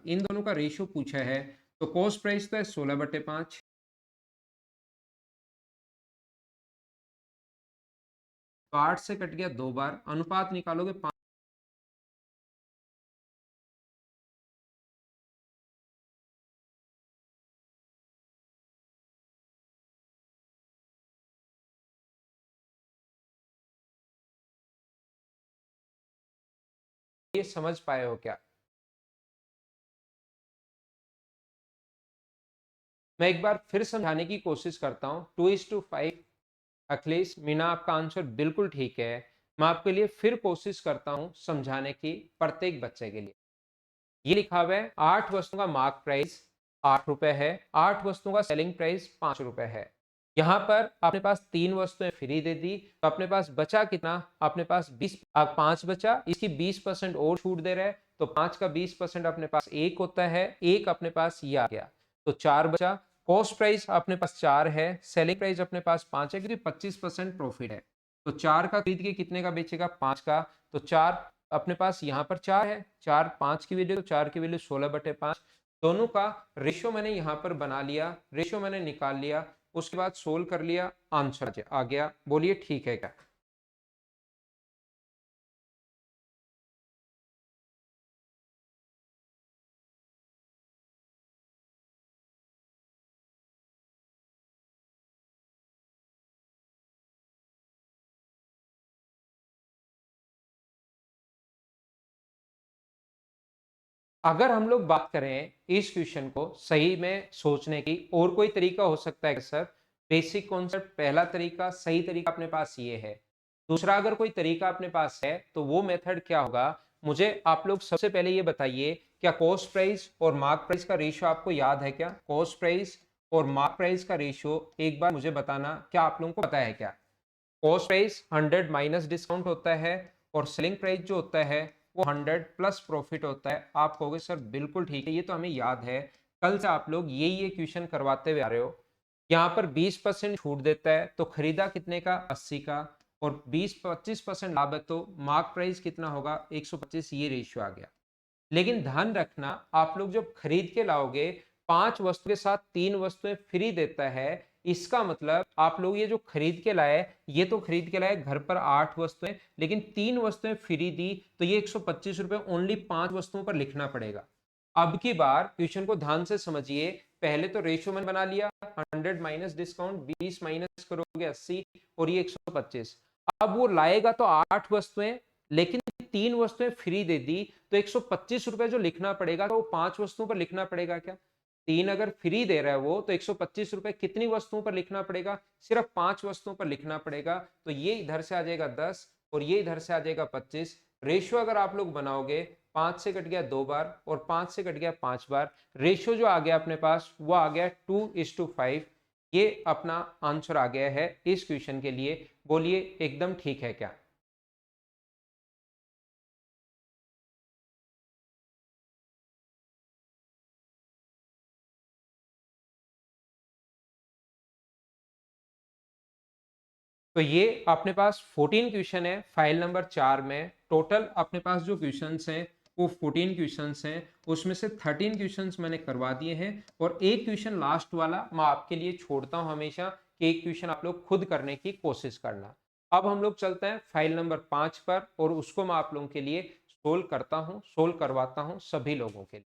इन दोनों का रेशियो पूछा है, तो कॉस्ट प्राइस तो है 16/5, तो 8 से कट गया 2 बार, अनुपात निकालोगे ये समझ पाए हो क्या? मैं एक बार फिर समझाने की कोशिश करता हूँ। 2:5 अखिलेश मीना, आपका आंसर बिल्कुल ठीक है। मैं आपके लिए फिर कोशिश करता हूँ समझाने की, प्रत्येक बच्चे के लिए। ये लिखा हुआ है 8 वस्तुओं का मार्क प्राइस 8 रुपए है, 8 वस्तुओं का सेलिंग प्राइस 5 रुपए है। यहाँ पर अपने पास 3 वस्तुएं फ्री दे दी, तो अपने पास बचा कितना? अपने पास 5 बचा, इसकी 20% और छूट दे रहे हैं, तो 5 का 20% अपने पास 1 होता है, 1 अपने पास ये आ गया, तो 4 बचा। कॉस्ट प्राइस अपने पास 4 है, सेलिंग प्राइस अपने पास 5 है, क्योंकि 25% प्रॉफिट है। तो 4 का खरीद के कितने का बेचेगा? 5 का। तो 4 अपने पास यहाँ पर 4 है, 4 5 की वैल्यू, तो 4 की वैल्यू 16/5। दोनों का रेशियो मैंने यहाँ पर बना लिया, रेशियो मैंने निकाल लिया, उसके बाद सोल्व कर लिया, आंसर आ गया। बोलिए ठीक है क्या? अगर हम लोग बात करें इस क्वेश्चन को सही में सोचने की, और कोई तरीका हो सकता है सर? बेसिक कॉन्सेप्ट पहला तरीका, सही तरीका अपने पास ये है। दूसरा अगर कोई तरीका अपने पास है तो वो मेथड क्या होगा? मुझे आप लोग सबसे पहले ये बताइए, क्या कॉस्ट प्राइस और मार्क प्राइस का रेशियो आपको याद है क्या? कॉस्ट प्राइस और मार्क प्राइस का रेशियो एक बार मुझे बताना, क्या आप लोगों को पता है क्या? कॉस्ट प्राइस 100 माइनस डिस्काउंट होता है और सेलिंग प्राइस जो होता है वो 100 प्लस प्रॉफिट होता है। आप कहोगे सर बिल्कुल ठीक है, ये तो हमें याद है, कल से आप लोग ये क्वेश्चन करवाते हुए आ रहे हो। यहाँ पर 20% छूट देता है तो खरीदा कितने का? 80 का, और 20-25% लाभ है तो मार्क प्राइस कितना होगा? 125। ये रेशियो आ गया। लेकिन ध्यान रखना, आप लोग जब खरीद के लाओगे, 5 वस्तु के साथ 3 वस्तुएं फ्री देता है। इसका मतलब आप लोग ये जो खरीद के लाए, ये तो खरीद के लाए घर पर 8 वस्तुएं, लेकिन 3 वस्तुएं फ्री दी, तो ये 125 रुपए ओनली 5 वस्तुओं पर लिखना पड़ेगा। अब की बार क्वेश्चन को ध्यान से समझिए। पहले तो रेशियो मैंने बना लिया, 100 माइनस डिस्काउंट, 20 माइनस करोगे 80, और ये 125। अब वो लाएगा तो 8 वस्तुएं, लेकिन 3 वस्तुएं फ्री दे दी, तो 125 रुपए जो लिखना पड़ेगा वो 5 वस्तुओं पर लिखना पड़ेगा क्या? 3 अगर फ्री दे रहा है वो, तो 125 रुपए कितनी वस्तुओं पर लिखना पड़ेगा? सिर्फ 5 वस्तुओं पर लिखना पड़ेगा। तो ये इधर से आ जाएगा 10 और ये इधर से आ जाएगा 25। रेशियो अगर आप लोग बनाओगे, 5 से कट गया 2 बार और 5 से कट गया 5 बार, रेशियो जो आ गया अपने पास वो आ गया 2:5। ये अपना आंसर आ गया है इस क्वेश्चन के लिए। बोलिए एकदम ठीक है क्या? तो ये अपने पास 14 क्वेश्चन है फाइल नंबर 4 में। टोटल अपने पास जो क्वेश्चंस हैं वो 14 क्वेश्चंस हैं, उसमें से 13 क्वेश्चंस मैंने करवा दिए हैं, और एक क्वेश्चन लास्ट वाला मैं आपके लिए छोड़ता हूं हमेशा, कि एक क्वेश्चन आप लोग खुद करने की कोशिश करना। अब हम लोग चलते हैं फाइल नंबर 5 पर, और उसको मैं आप लोगों के लिए सोल्व करता हूँ, सोल्व करवाता हूँ सभी लोगों के लिए।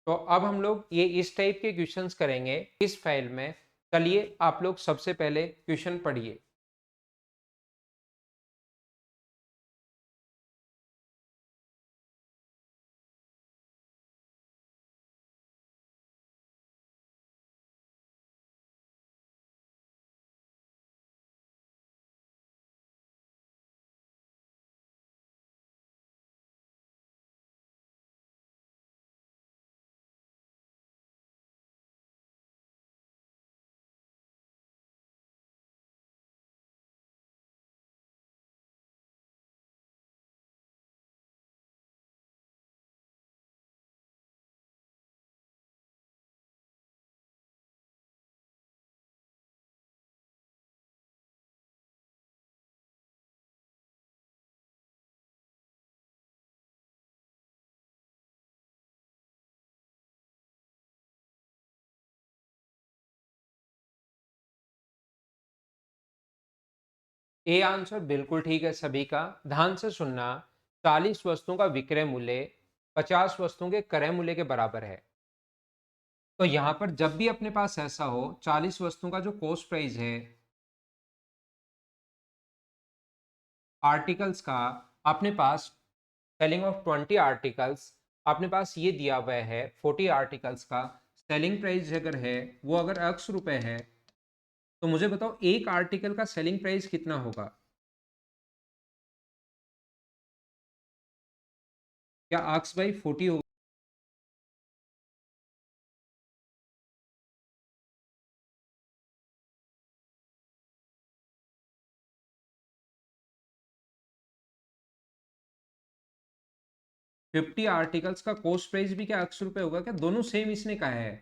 तो अब हम लोग ये इस टाइप के क्वेश्चंस करेंगे इस फाइल में। चलिए आप लोग सबसे पहले क्वेश्चन पढ़िए। ए आंसर बिल्कुल ठीक है सभी का। ध्यान से सुनना, 40 वस्तुओं का विक्रय मूल्य 50 वस्तुओं के क्रय मूल्य के बराबर है। तो यहां पर जब भी अपने पास ऐसा हो, 40 वस्तुओं का जो कॉस्ट प्राइस है आर्टिकल्स का, अपने पास सेलिंग ऑफ 20 आर्टिकल्स, अपने पास ये दिया हुआ है 40 आर्टिकल्स का सेलिंग प्राइस अगर है वो अगर x रुपए है, तो मुझे बताओ एक आर्टिकल का सेलिंग प्राइस कितना होगा? क्या x बाई 40 होगा? 50 आर्टिकल्स का कॉस्ट प्राइस भी क्या x रुपए होगा क्या? दोनों सेम इसने कहा है।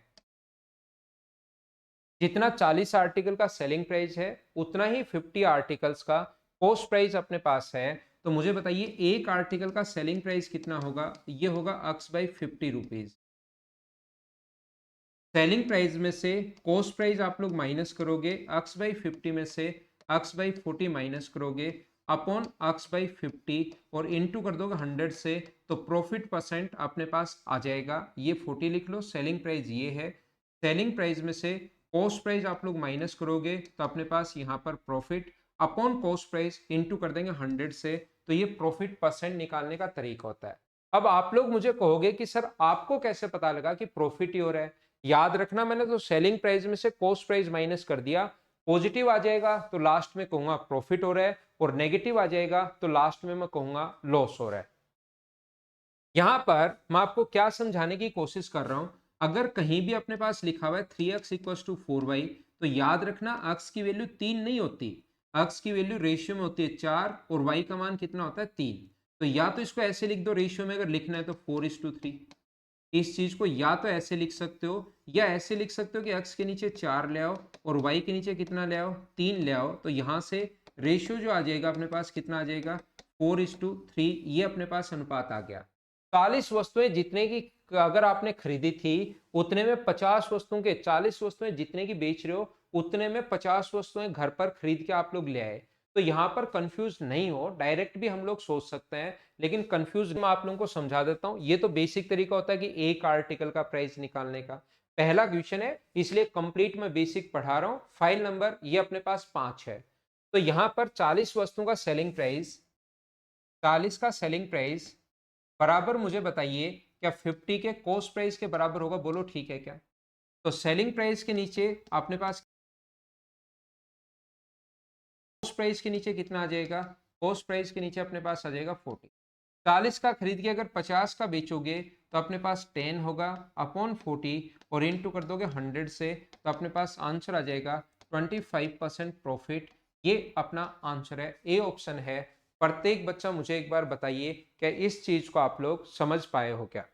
जितना 40 आर्टिकल का सेलिंग प्राइस है उतना ही 50 आर्टिकल्स का कॉस्ट प्राइस अपने पास है। तो मुझे बताइए एक आर्टिकल का सेलिंग प्राइस कितना होगा? ये होगा अक्स बाई 50 रुपीज। सेलिंग प्राइस में से कॉस्ट प्राइस आप लोग माइनस करोगे, अक्स बाई 50 में से अक्स बाई 40 माइनस करोगे अपॉन अक्स बाई 50 और इनटू कर दोगे 100 से, तो प्रॉफिट परसेंट अपने पास आ जाएगा। ये 40 लिख लो, सेलिंग प्राइस ये है। सेलिंग प्राइस में से कॉस्ट प्राइस आप लोग माइनस करोगे तो अपने पास यहाँ पर profit upon cost price into कर देंगे 100 से, तो ये प्रॉफिट परसेंट निकालने का तरीका होता है। अब आप लोग मुझे कहोगे कि सर आपको कैसे पता लगा कि प्रॉफिट ही हो रहा है? याद रखना, मैंने तो सेलिंग प्राइस में से कॉस्ट प्राइस माइनस कर दिया। पॉजिटिव आ जाएगा तो लास्ट में कहूंगा प्रॉफिट हो रहा है, और नेगेटिव आ जाएगा तो लास्ट में मैं कहूंगा लॉस हो रहा है। यहां पर मैं आपको क्या समझाने की कोशिश कर रहा हूं, अगर कहीं भी अपने पास लिखा हुआ है 3x इक्वल टू 4y, तो याद रखना अक्स की वैल्यू 3 नहीं होती, अक्स की वैल्यू रेशियो में होती है 4 और y का मान कितना होता है 3। तो या तो इसको ऐसे लिख दो रेशियो में, अगर लिखना है तो 4:3। इस चीज को या तो ऐसे लिख सकते हो या ऐसे लिख सकते हो कि x के नीचे 4 ले आओ और y के नीचे कितना ले आओ, 3 ले आओ। तो यहां से रेशियो जो आ जाएगा अपने पास कितना आ जाएगा, 4:3। ये अपने पास अनुपात आ गया। 40 वस्तुएं जितने की अगर आपने खरीदी थी उतने में 50 वस्तुओं के 40 वस्तुएं जितने की बेच रहे हो उतने में 50 वस्तुएं घर पर खरीद के आप लोग ले आए। तो यहां पर कंफ्यूज नहीं हो, डायरेक्ट भी हम लोग सोच सकते हैं, लेकिन कंफ्यूज मैं आप लोगों को समझा देता हूं। ये तो बेसिक तरीका होता है कि एक आर्टिकल का प्राइस निकालने का। पहला क्वेश्चन है इसलिए कंप्लीट मैं बेसिक पढ़ा रहा हूं। फाइल नंबर ये अपने पास 5 है। तो यहां पर 40 वस्तुओं का सेलिंग प्राइस, 40 का सेलिंग प्राइस बराबर मुझे बताइए क्या 50 के कॉस्ट प्राइस के बराबर होगा? बोलो ठीक है क्या? तो सेलिंग प्राइस के नीचे अपने पास कॉस्ट प्राइस के नीचे कितना आ जाएगा? कॉस्ट प्राइस के नीचे अपने पास आ जाएगा 40। 40 का खरीद के अगर 50 का बेचोगे तो अपने पास 10 होगा अपॉन 40 और इनटू कर दोगे 100 से, तो अपने पास आंसर आ जाएगा 25% प्रॉफिट। ये अपना आंसर है, ए ऑप्शन है। प्रत्येक बच्चा मुझे एक बार बताइए क्या इस चीज को आप लोग समझ पाए हो क्या?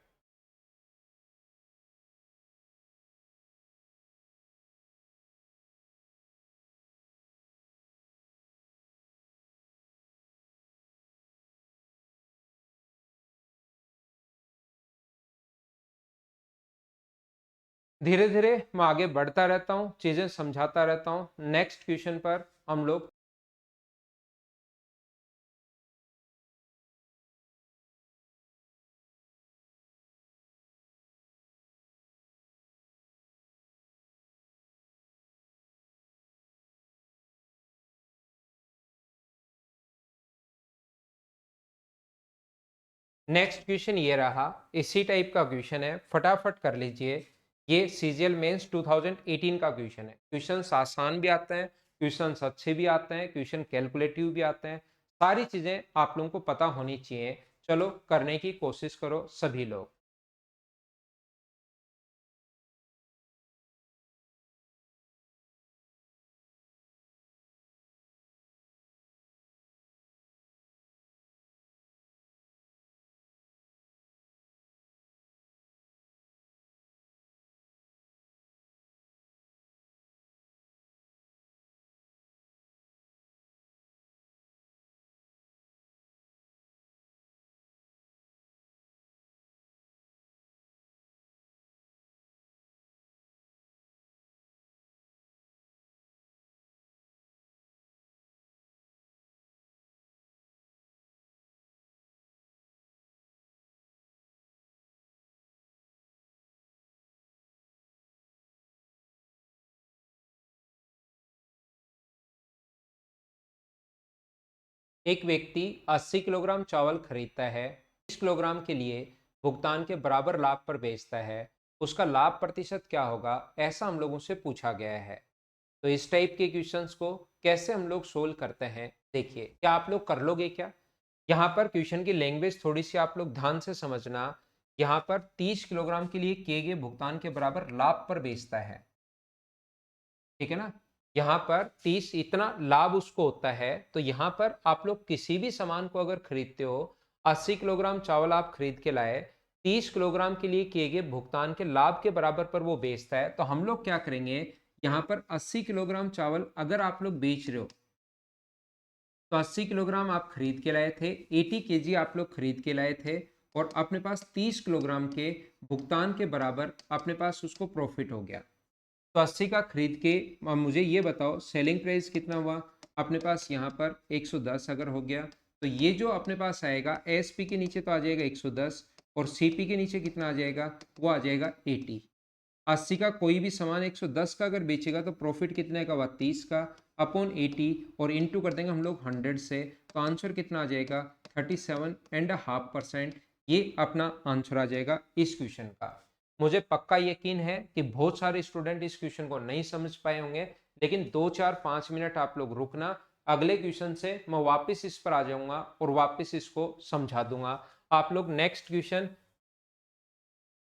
धीरे धीरे मैं आगे बढ़ता रहता हूँ, चीजें समझाता रहता हूँ। नेक्स्ट क्वेश्चन पर हम लोग नेक्स्ट क्वेश्चन ये रहा, इसी टाइप का क्वेश्चन है, फटाफट कर लीजिए। ये सीजीएल मेंस 2018 का क्वेश्चन है। क्वेश्चन आसान भी आते हैं, क्वेश्चन अच्छे भी आते हैं, क्वेश्चन कैलकुलेटिव भी आते हैं। सारी चीजें आप लोगों को पता होनी चाहिए। चलो करने की कोशिश करो सभी लोग। एक व्यक्ति 80 किलोग्राम चावल खरीदता है, 20 किलोग्राम के लिए भुगतान के बराबर लाभ पर बेचता है, उसका लाभ प्रतिशत क्या होगा? ऐसा हम लोगों से पूछा गया है। तो इस टाइप के क्वेश्चंस को कैसे हम लोग सोल्व करते हैं, देखिए क्या आप लोग कर लोगे क्या? यहाँ पर क्वेश्चन की लैंग्वेज थोड़ी सी आप लोग ध्यान से समझना। यहाँ पर 30 किलोग्राम के लिए किए गए भुगतान के बराबर लाभ पर बेचता है, ठीक है ना? यहाँ पर 30 इतना लाभ उसको होता है। तो यहाँ पर आप लोग किसी भी सामान को अगर खरीदते हो, 80 किलोग्राम चावल आप खरीद के लाए, 30 किलोग्राम के लिए किए गए भुगतान के लाभ के बराबर पर वो बेचता है, तो हम लोग क्या करेंगे, यहाँ पर 80 किलोग्राम चावल अगर आप लोग बेच रहे हो तो 80 किलोग्राम आप खरीद के लाए थे, 80 केजी आप लोग खरीद के लाए थे और अपने पास 30 किलोग्राम के भुगतान के बराबर अपने पास उसको प्रॉफिट हो गया। तो 80 का खरीद के मुझे ये बताओ सेलिंग प्राइस कितना हुआ अपने पास। यहाँ पर 110 अगर हो गया तो ये जो अपने पास आएगा एसपी के नीचे तो आ जाएगा 110 और सीपी के नीचे कितना आ जाएगा, वो आ जाएगा 80। 80 का कोई भी सामान 110 का अगर बेचेगा तो प्रॉफिट कितने का हुआ, 30 का अपॉन 80 और इनटू कर देंगे हम लोग 100 से, तो आंसर कितना आ जाएगा 37.5%। ये अपना आंसर आ जाएगा इस क्वेश्चन का। मुझे पक्का यकीन है कि बहुत सारे स्टूडेंट इस क्वेश्चन को नहीं समझ पाए होंगे, लेकिन 2-4-5 मिनट आप लोग रुकना, अगले क्वेश्चन से मैं वापस इस पर आ जाऊंगा और वापस इसको समझा दूंगा। आप लोग नेक्स्ट क्वेश्चन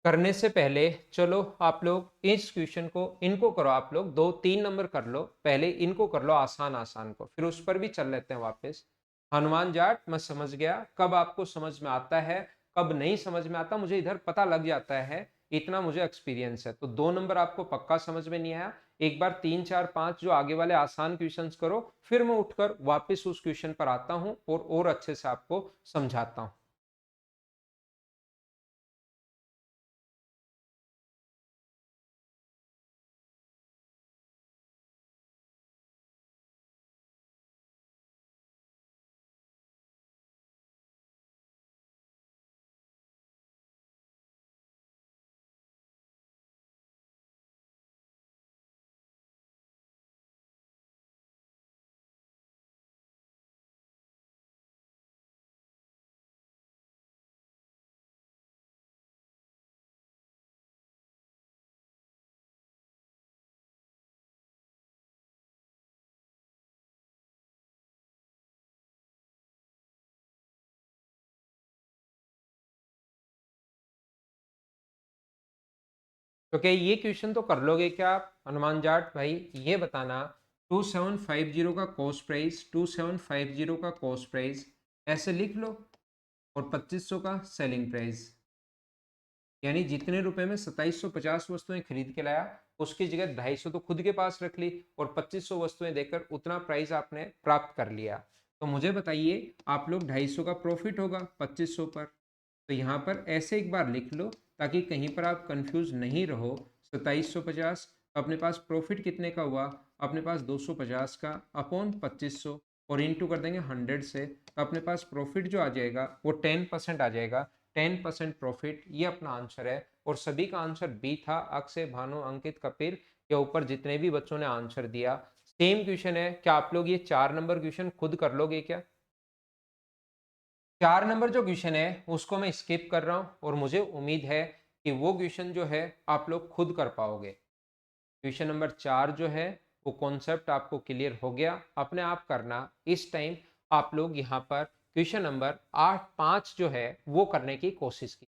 करने से पहले चलो आप लोग इस क्वेश्चन को इनको करो, आप लोग 2-3 नंबर कर लो, पहले इनको कर लो आसान आसान को, फिर उस पर भी चल लेते हैं वापस। हनुमान जाट मैं समझ गया, कब आपको समझ में आता है कब नहीं समझ में आता मुझे इधर पता लग जाता है, इतना मुझे एक्सपीरियंस है। तो 2 नंबर आपको पक्का समझ में नहीं आया, एक बार 3-4-5 जो आगे वाले आसान क्वेश्चन करो, फिर मैं उठकर वापस उस क्वेश्चन पर आता हूं और अच्छे से आपको समझाता हूं। तो क्या ये क्वेश्चन तो कर लोगे क्या आप हनुमान जाट भाई, ये बताना 2750 का कॉस्ट प्राइस, 2750 का कॉस्ट प्राइस ऐसे लिख लो और 2500 का सेलिंग प्राइस, यानी जितने रुपए में 2750 वस्तुएं खरीद के लाया उसकी जगह 250 तो खुद के पास रख ली और 2500 वस्तुएं देकर उतना प्राइस आपने प्राप्त कर लिया। तो मुझे बताइए आप लोग 250 का प्रॉफिट होगा 2500 पर, तो यहाँ पर ऐसे एक बार लिख लो ताकि कहीं पर आप कंफ्यूज नहीं रहो। 2750 अपने पास प्रॉफिट कितने का हुआ, अपने पास 250 का अपॉन 2500 और इनटू कर देंगे 100 से, तो अपने पास प्रॉफिट जो आ जाएगा वो 10% आ जाएगा। 10% प्रॉफिट ये अपना आंसर है और सभी का आंसर बी था। अक्षय, भानु, अंकित, कपिल के ऊपर जितने भी बच्चों ने आंसर दिया सेम क्वेश्चन है। क्या आप लोग ये 4 नंबर क्वेश्चन खुद कर लोगे क्या? 4 नंबर जो क्वेश्चन है उसको मैं स्किप कर रहा हूं और मुझे उम्मीद है कि वो क्वेश्चन जो है आप लोग खुद कर पाओगे। क्वेश्चन नंबर 4 जो है वो कॉन्सेप्ट आपको क्लियर हो गया, अपने आप करना। इस टाइम आप लोग यहाँ पर क्वेश्चन नंबर 8-5 जो है वो करने की कोशिश की।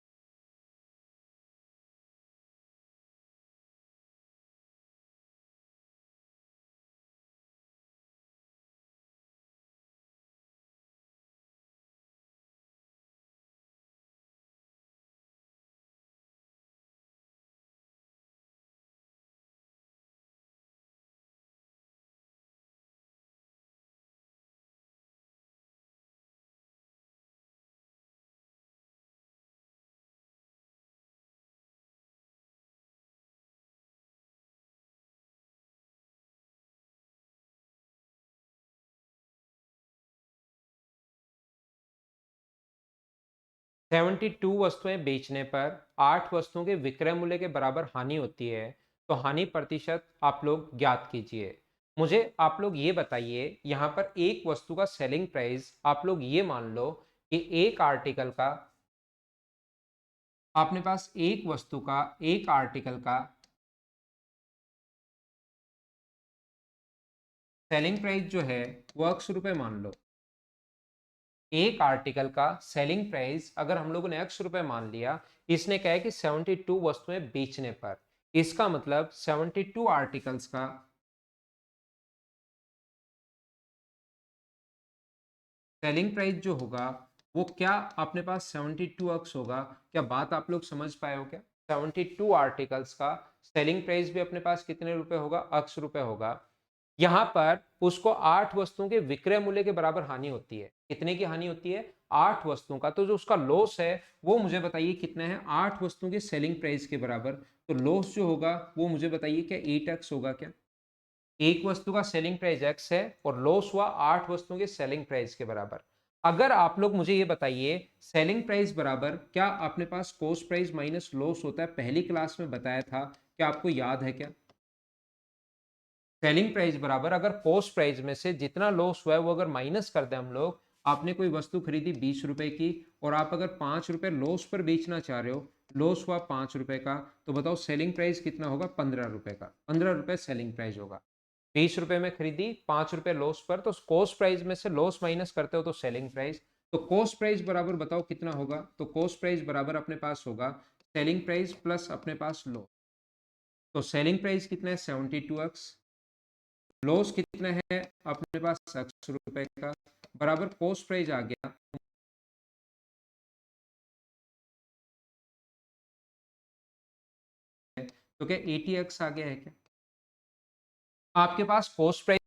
सेवेंटी टू वस्तुएं बेचने पर 8 वस्तुओं के विक्रय मूल्य के बराबर हानि होती है, तो हानि प्रतिशत आप लोग ज्ञात कीजिए। मुझे आप लोग ये बताइए यहाँ पर एक वस्तु का सेलिंग प्राइस आप लोग ये मान लो कि एक आर्टिकल का, आपने पास एक वस्तु का एक आर्टिकल का सेलिंग प्राइस जो है वो ₹100 मान लो। एक आर्टिकल का सेलिंग प्राइस अगर हम लोगों ने ₹100 मान लिया, इसने कहा है कि 72 वस्तुएं बेचने पर, इसका मतलब 72 आर्टिकल्स का सेलिंग प्राइस जो होगा वो क्या अपने पास 72 अक्स होगा। क्या बात आप लोग समझ पाए हो क्या? 72 आर्टिकल्स का सेलिंग प्राइस भी अपने पास कितने रुपए होगा, अक्ष रुपए होगा। यहाँ पर उसको 8 वस्तुओं के विक्रय मूल्य के बराबर हानि होती है। कितने की हानि होती है, 8 वस्तुओं का। तो जो उसका लॉस है वो मुझे बताइए कितना है, 8 वस्तुओं के सेलिंग प्राइस के बराबर। तो लॉस जो होगा वो मुझे बताइए क्या 8x होगा क्या। एक वस्तु का सेलिंग प्राइस x है और लॉस हुआ 8 वस्तुओं के सेलिंग प्राइस के बराबर। अगर आप लोग मुझे ये बताइए सेलिंग प्राइस बराबर क्या अपने पास कॉस्ट प्राइस माइनस लॉस होता है, पहली क्लास में बताया था, क्या आपको याद है क्या। सेलिंग प्राइस बराबर अगर कॉस्ट प्राइस में से जितना लॉस हुआ है वो अगर माइनस कर दें हम लोग, आपने कोई वस्तु खरीदी 20 रुपए की और आप अगर 5 रुपए लॉस पर बेचना चाह रहे हो, लॉस हुआ 5 रुपए का, तो बताओ सेलिंग प्राइस कितना होगा, 15 रुपए का। 15 रुपए सेलिंग प्राइस होगा। 20 रुपए में खरीदी, 5 रुपए लॉस पर, तो कॉस्ट प्राइस में से लॉस माइनस करते हो तो सेलिंग प्राइस। तो कॉस्ट प्राइस बराबर बताओ कितना होगा, तो कॉस्ट प्राइस बराबर अपने पास होगा सेलिंग प्राइस प्लस अपने पास लॉस। तो सेलिंग प्राइस कितना है 72x, लॉस कितना है अपने पास 100 रुपए का, बराबर कॉस्ट प्राइस आ गया, तो क्या 80x आ गया है क्या। आपके पास कॉस्ट प्राइस,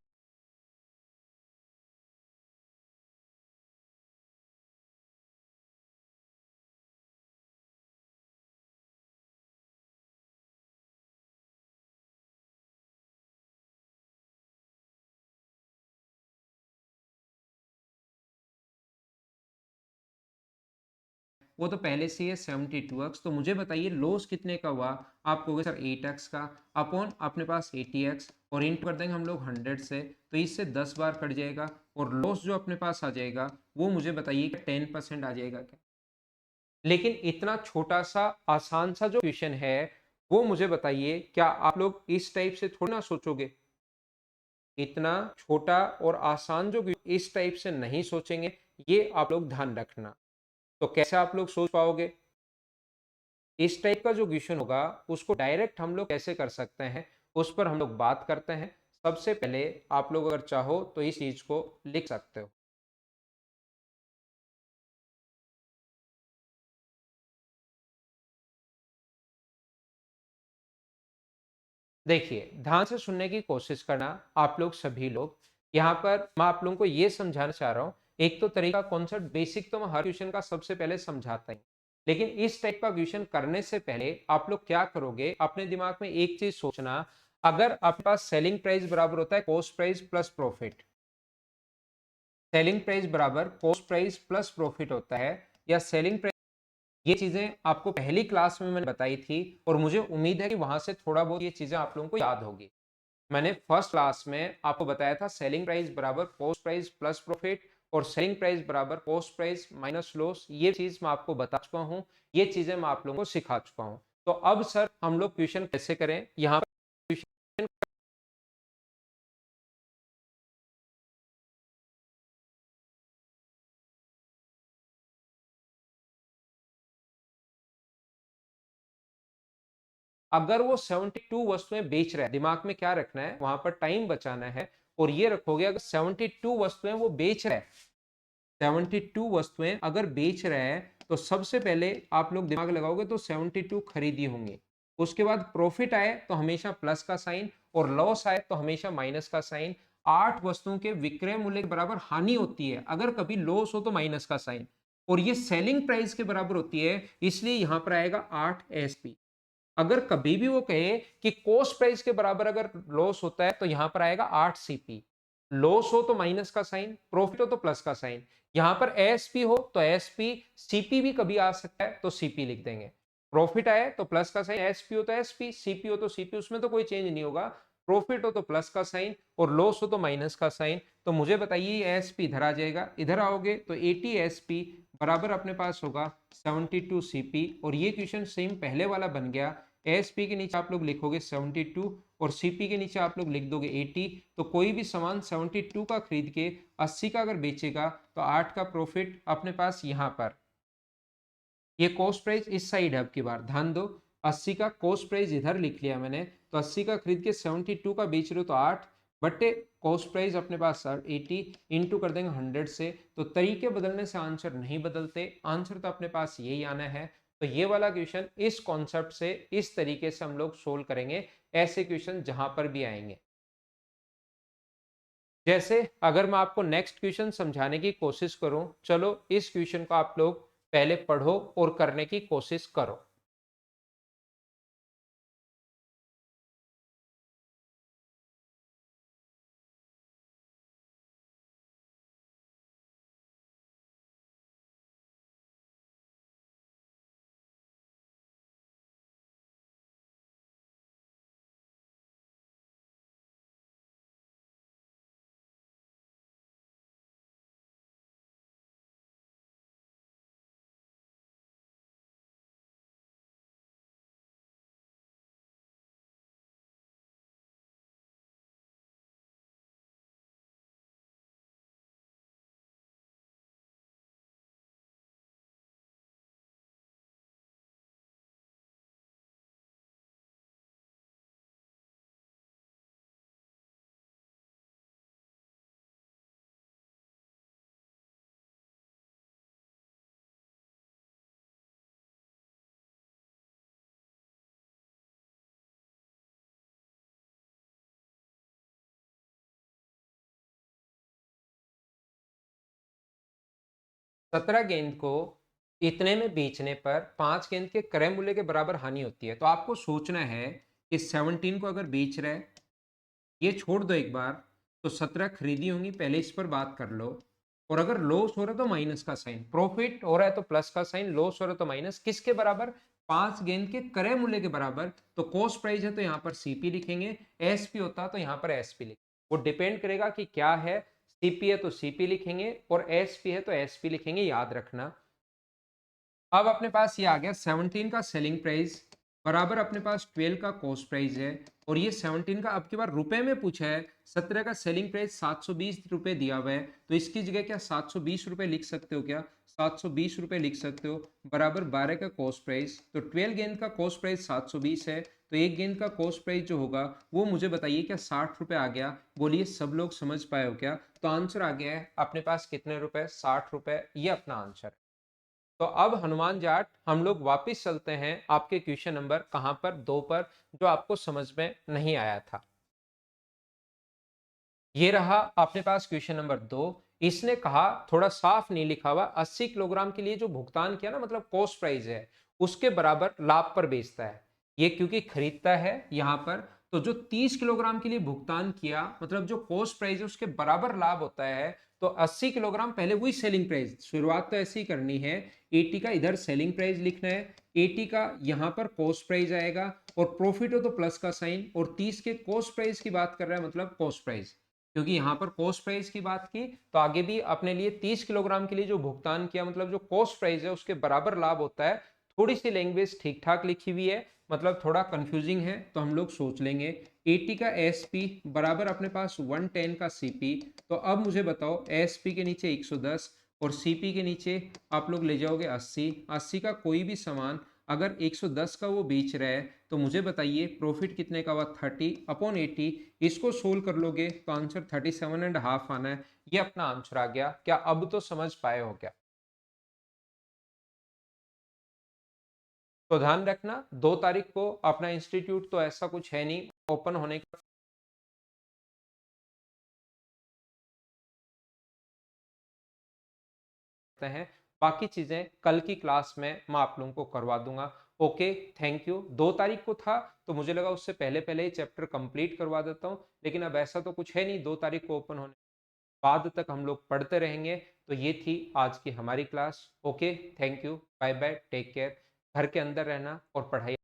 वो तो पहले से ही है 72x। तो मुझे बताइए लॉस कितने का हुआ, आप कहोगे सर 8x का, अपॉन अपने पास 80x और इंटू कर देंगे हम लोग 100 से, तो इससे 10 बार कट जाएगा और लॉस जो अपने पास आ जाएगा वो मुझे बताइए कि 10% आ जाएगा क्या। लेकिन इतना छोटा सा आसान सा जो क्वेश्चन है वो मुझे बताइए क्या आप लोग इस टाइप से थोड़ी ना सोचोगे। इतना छोटा और आसान जो इस टाइप से नहीं सोचेंगे, ये आप लोग ध्यान रखना। तो कैसे आप लोग सोच पाओगे, इस टाइप का जो क्वेश्चन होगा उसको डायरेक्ट हम लोग कैसे कर सकते हैं, उस पर हम लोग बात करते हैं। सबसे पहले आप लोग अगर चाहो तो इस चीज को लिख सकते हो। देखिए ध्यान से सुनने की कोशिश करना आप लोग सभी लोग। यहाँ पर मैं आप लोगों को ये समझाना चाह रहा हूँ, एक तो तरीका कॉन्सेप्ट बेसिक तो मैं हर क्वेश्चन का सबसे पहले समझाता ही, लेकिन इस टाइप का क्वेश्चन करने से पहले आप लोग क्या करोगे, अपने दिमाग में एक चीज सोचना। अगर आपके पास सेलिंग प्राइस बराबर होता है cost price plus profit, selling price बराबर कॉस्ट प्राइस प्लस प्रॉफिट होता है, या सेलिंग प्राइस, ये चीजें आपको पहली क्लास में मैंने बताई थी और मुझे उम्मीद है कि वहां से थोड़ा बहुत ये चीजें आप लोगों को याद होगी। मैंने फर्स्ट क्लास में आपको बताया था सेलिंग प्राइस बराबर कॉस्ट प्राइस प्लस प्रॉफिट और सेलिंग प्राइस बराबर कॉस्ट प्राइस माइनस लॉस। ये चीज मैं आपको बता चुका हूँ, ये चीजें मैं आप लोगों को सिखा चुका हूँ। तो अब सर हम लोग क्वेश्चन कैसे करें, यहाँ पर क्वेश्चन अगर वो 72 वस्तुएं बेच रहा है, दिमाग में क्या रखना है, वहां पर टाइम बचाना है और ये रखोगे अगर 72 वस्तुएं वो बेच रहा है, 72 वस्तुएं अगर बेच रहा है, तो सबसे पहले आप लोग दिमाग लगाओगे तो 72 खरीदी होंगी। उसके बाद प्रॉफिट आए तो हमेशा प्लस का साइन और लॉस आए तो हमेशा माइनस का साइन। 8 वस्तुओं के विक्रय मूल्य के बराबर हानि होती है, अगर कभी लॉस हो तो माइनस का साइन, और ये सेलिंग प्राइस के बराबर होती है, इसलिए यहां पर आएगा 8 एसपी। अगर कभी भी वो कहे कि कॉस्ट प्राइस के बराबर अगर लॉस होता है तो यहां पर आएगा 8 सीपी। लॉस हो तो माइनस का साइन, प्रॉफिट हो तो प्लस का साइन। यहां पर एएसपी हो तो एसपी, सीपी भी कभी आ सकता है तो सीपी लिख देंगे। प्रॉफिट आए तो प्लस का साइन, एसपी हो तो एसपी, सीपी हो तो सीपी, उसमें तो कोई चेंज नहीं होगा। प्रॉफिट हो तो प्लस का साइन और लॉस हो तो माइनस का साइन। तो मुझे बताइए एसपी इधर आ जाएगा, इधर आओगे तो 80 एसपी बराबर अपने पास होगा 72 सीपी, और ये क्वेश्चन सेम पहले वाला बन गया। एसपी के नीचे आप लोग लिखोगे 72 और सीपी के नीचे आप लोग लिख दोगे 80। तो कोई भी सामान 72 का खरीद के 80 का अगर बेचेगा तो 8 का प्रॉफिट अपने पास यहाँ पर। ये कॉस्ट प्राइस इस साइड है, अब की बार ध्यान दो, 80 का कॉस्ट प्राइस इधर लिख लिया मैंने, तो 80 का खरीद के 72 का बेच रहे हो तो 8 बट्टे कॉस्ट प्राइस अपने पास सर 80 इंटू कर देंगे 100 से। तो तरीके बदलने से आंसर नहीं बदलते, आंसर तो अपने पास यही आना है। तो ये वाला क्वेश्चन इस कॉन्सेप्ट से इस तरीके से हम लोग सोल्व करेंगे, ऐसे क्वेश्चन जहां पर भी आएंगे। जैसे अगर मैं आपको नेक्स्ट क्वेश्चन समझाने की कोशिश करूं, चलो इस क्वेश्चन को आप लोग पहले पढ़ो और करने की कोशिश करो। सत्रह गेंद को इतने में बेचने पर 5 गेंद के क्रय मूल्य के बराबर हानि होती है। तो आपको सोचना है कि 17 को अगर बेच रहे, ये छोड़ दो एक बार, तो 17 खरीदी होंगी, पहले इस पर बात कर लो। और अगर लॉस हो रहा है तो माइनस का साइन, प्रॉफिट हो रहा है तो प्लस का साइन, लॉस हो रहा है तो माइनस। किसके बराबर? 5 गेंद के क्रय मूल्य के बराबर। तो कॉस्ट प्राइस है तो यहाँ पर सीपी लिखेंगे, एसपी होता तो यहाँ पर एसपी लिखेंगे। वो डिपेंड करेगा कि क्या है, सीपी है तो सीपी लिखेंगे और एसपी है तो एसपी लिखेंगे, याद रखना। अब अपने पास ये आ गया 17 का सेलिंग प्राइस बराबर अपने पास 12 का कॉस्ट प्राइस है, और ये 17 का अब की बार रुपए में पूछा है। 17 का सेलिंग प्राइस 720 रुपए दिया हुआ है, तो इसकी जगह क्या 720 रुपए लिख सकते हो? क्या 720 रुपए लिख सकते हो? बराबर 12 का कॉस्ट प्राइस, तो 12 गेंद का कॉस्ट प्राइस 720 है, तो एक गेंद का कॉस्ट प्राइस जो होगा वो मुझे बताइए क्या 60 रुपए आ गया? बोलिए सब लोग समझ पाए हो क्या? तो आंसर आ गया है अपने पास कितने रुपए? 60 रुपए, ये अपना आंसर है। तो अब हनुमान जाट हम लोग वापस चलते हैं आपके क्वेश्चन नंबर कहां पर? 2 पर, जो आपको समझ में नहीं आया था। ये रहा अपने पास क्वेश्चन नंबर 2। इसने कहा, थोड़ा साफ नहीं लिखा हुआ, 80 किलोग्राम के लिए जो भुगतान किया ना, मतलब कॉस्ट प्राइस है, उसके बराबर लाभ पर बेचता है। ये क्योंकि खरीदता है यहां पर, तो जो 30 किलोग्राम के लिए भुगतान किया, मतलब जो कॉस्ट प्राइस है उसके बराबर लाभ होता है। तो 80 किलोग्राम पहले वही सेलिंग प्राइस, शुरुआत तो ऐसी करनी है। 80 का इधर सेलिंग प्राइस लिखना है, 80 का यहां पर कॉस्ट प्राइस आएगा, और प्रॉफिट हो तो प्लस का साइन, और 30 के कॉस्ट प्राइस की बात कर रहा है, मतलब कॉस्ट प्राइस, क्योंकि यहां पर कॉस्ट प्राइस की बात की, तो आगे भी अपने लिए 30 किलोग्राम के लिए जो भुगतान किया, मतलब जो कॉस्ट प्राइस है उसके बराबर लाभ होता है। थोड़ी सी लैंग्वेज ठीक ठाक लिखी हुई है, मतलब थोड़ा कंफ्यूजिंग है, तो हम लोग सोच लेंगे। 80 का एसपी बराबर अपने पास 110 का सीपी। तो अब मुझे बताओ, एसपी के नीचे 110 और सीपी के नीचे आप लोग ले जाओगे 80। 80 का कोई भी सामान अगर 110 का वो बेच रहा है, तो मुझे बताइए प्रॉफिट कितने का हुआ? 30/80। इसको सोल्व कर लोगे तो आंसर 37.5 आना है। ये अपना आंसर आ गया। क्या अब तो समझ पाए हो क्या? तो ध्यान रखना, 2 तारीख को अपना इंस्टीट्यूट तो ऐसा कुछ है नहीं ओपन होने का है। बाकी चीजें कल की क्लास में मैं आप लोगों को करवा दूंगा। Okay, thank you. 2 तारीख को था तो मुझे लगा उससे पहले पहले ही चैप्टर कंप्लीट करवा देता हूँ, लेकिन अब ऐसा तो कुछ है नहीं, 2 तारीख को ओपन होने बाद तक हम लोग पढ़ते रहेंगे। तो ये थी आज की हमारी class. Okay, thank you, bye bye, take care. घर के अंदर रहना और पढ़ाई